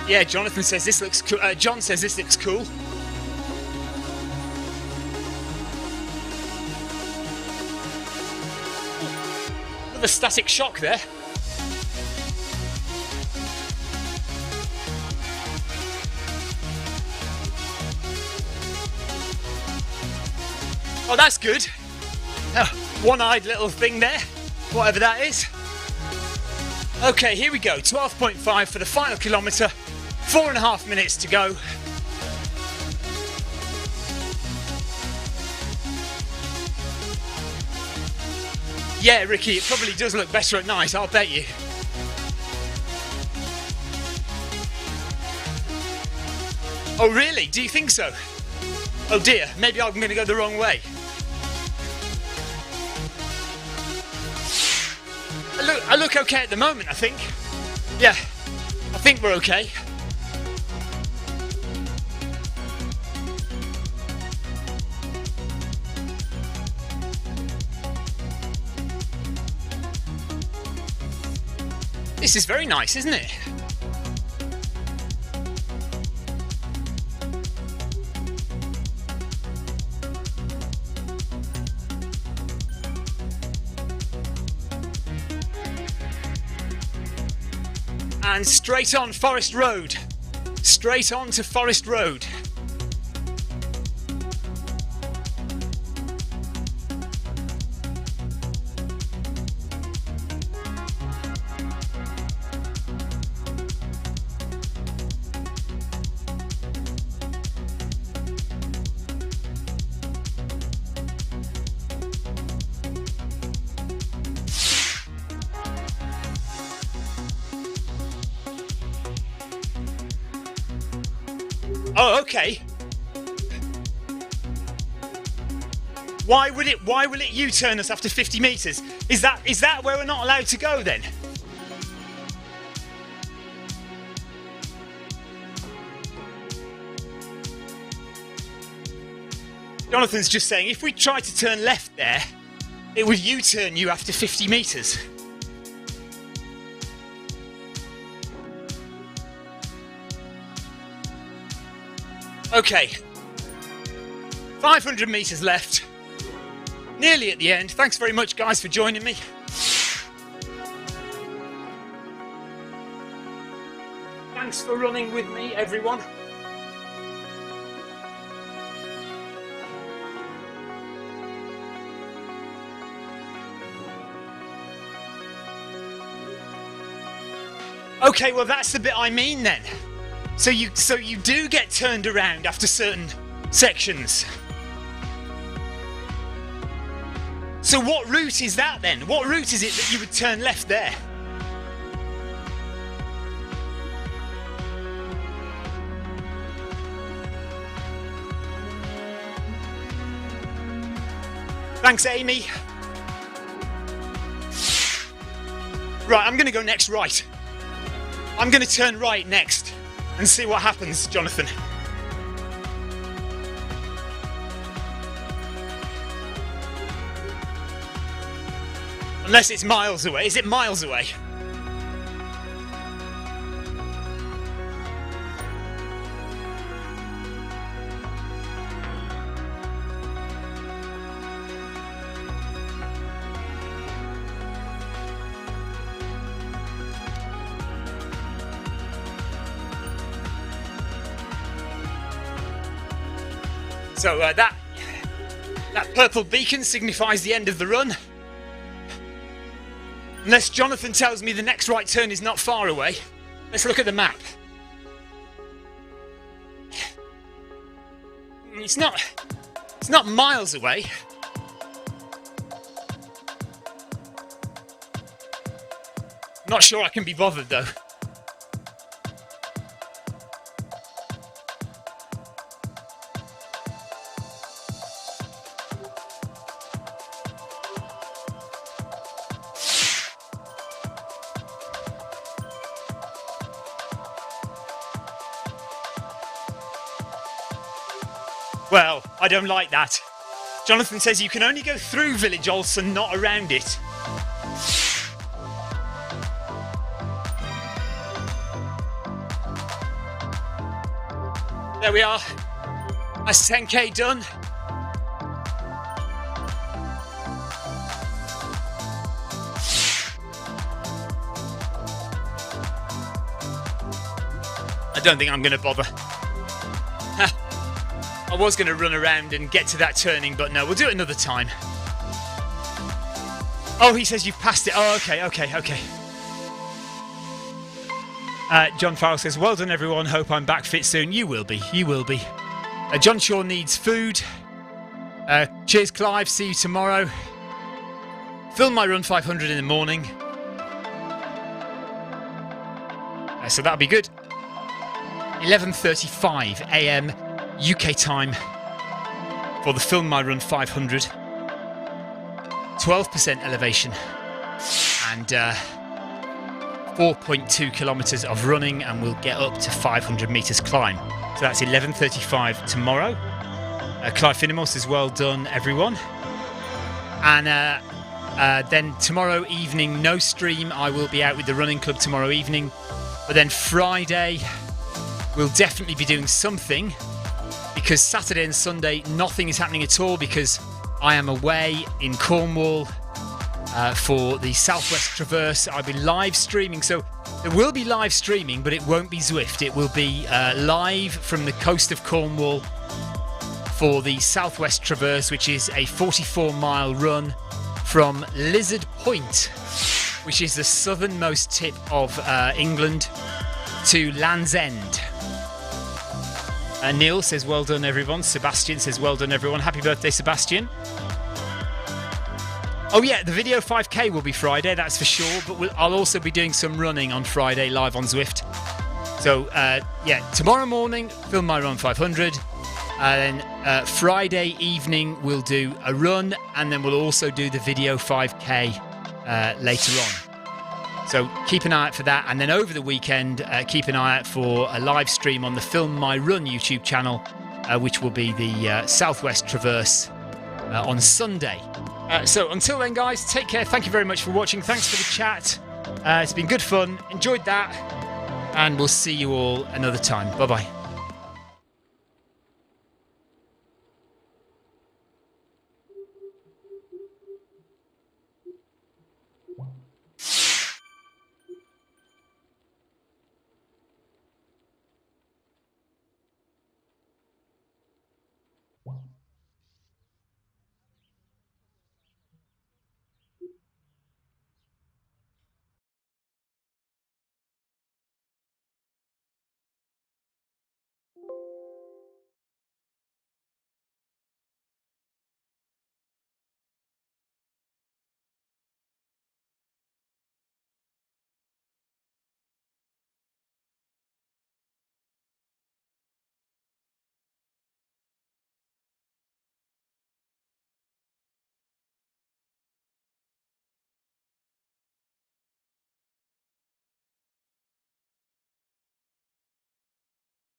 Yeah, Jonathan says this looks cool. John says this looks cool. Another static shock there. Oh, that's good. One-eyed little thing there, whatever that is. Okay, here we go. 12.5 for the final kilometre. 4.5 minutes to go. Yeah, Ricky, it probably does look better at night, I'll bet you. Oh, really? Do you think so? Oh dear, maybe I'm going to go the wrong way. I look okay at the moment, I think. Yeah, I think we're okay. This is very nice, isn't it? and straight on Forest Road. Straight on to Forest Road. Oh, okay. Why will it U-turn us after 50 metres? Is that where we're not allowed to go then? Jonathan's just saying if we try to turn left there, it would U-turn you after 50 metres. Okay, 500 metres left, nearly at the end. Thanks very much, guys, for joining me. Thanks for running with me, everyone. Okay, well that's the bit I mean then. So you do get turned around after certain sections. So what route is that then? What route is it that you would turn left there? Thanks, Amy. Right, I'm going to go next right. I'm going to turn right next. And see what happens, Jonathan. Unless it's miles away. Is it miles away? So that purple beacon signifies the end of the run. Unless Jonathan tells me the next right turn is not far away. Let's look at the map. It's not miles away. Not sure I can be bothered though. Well, I don't like that. Jonathan says you can only go through Village Olsen, not around it. There we are. That's 10k done. I don't think I'm going to bother. I was going to run around and get to that turning, but no, we'll do it another time. Oh, he says you've passed it. Oh, okay. John Farrell says, well done, everyone. Hope I'm back fit soon. You will be. John Shaw needs food. Cheers, Clive. See you tomorrow. Film my run 500 in the morning. So that'll be good. 11:35 a.m. UK time for the Film My Run 500. 12% elevation and 4.2 kilometres of running, and we'll get up to 500 metres climb. So that's 11:35 tomorrow. Clive Finnemore says well done, everyone. And then tomorrow evening, no stream. I will be out with the running club tomorrow evening, but then Friday we'll definitely be doing something, because Saturday and Sunday nothing is happening at all because I am away in Cornwall for the Southwest Traverse. I'll be live streaming, so There will be live streaming, but it won't be Zwift. It will be live from the coast of Cornwall for the Southwest Traverse, which is a 44-mile run from Lizard Point, which is the southernmost tip of England, to Land's End. Neil says, well done, everyone. Sebastian says, well done, everyone. Happy birthday, Sebastian. Oh, yeah, the video 5K will be Friday, that's for sure. But I'll also be doing some running on Friday live on Zwift. So, yeah, tomorrow morning, film my run 500. And then Friday evening, we'll do a run. And then we'll also do the video 5K later on. So keep an eye out for that. And then over the weekend, keep an eye out for a live stream on the Film My Run YouTube channel, which will be the Southwest Traverse on Sunday. So until then, guys, take care. Thank you very much for watching. Thanks for the chat. It's been good fun. Enjoyed that. And we'll see you all another time. Bye-bye.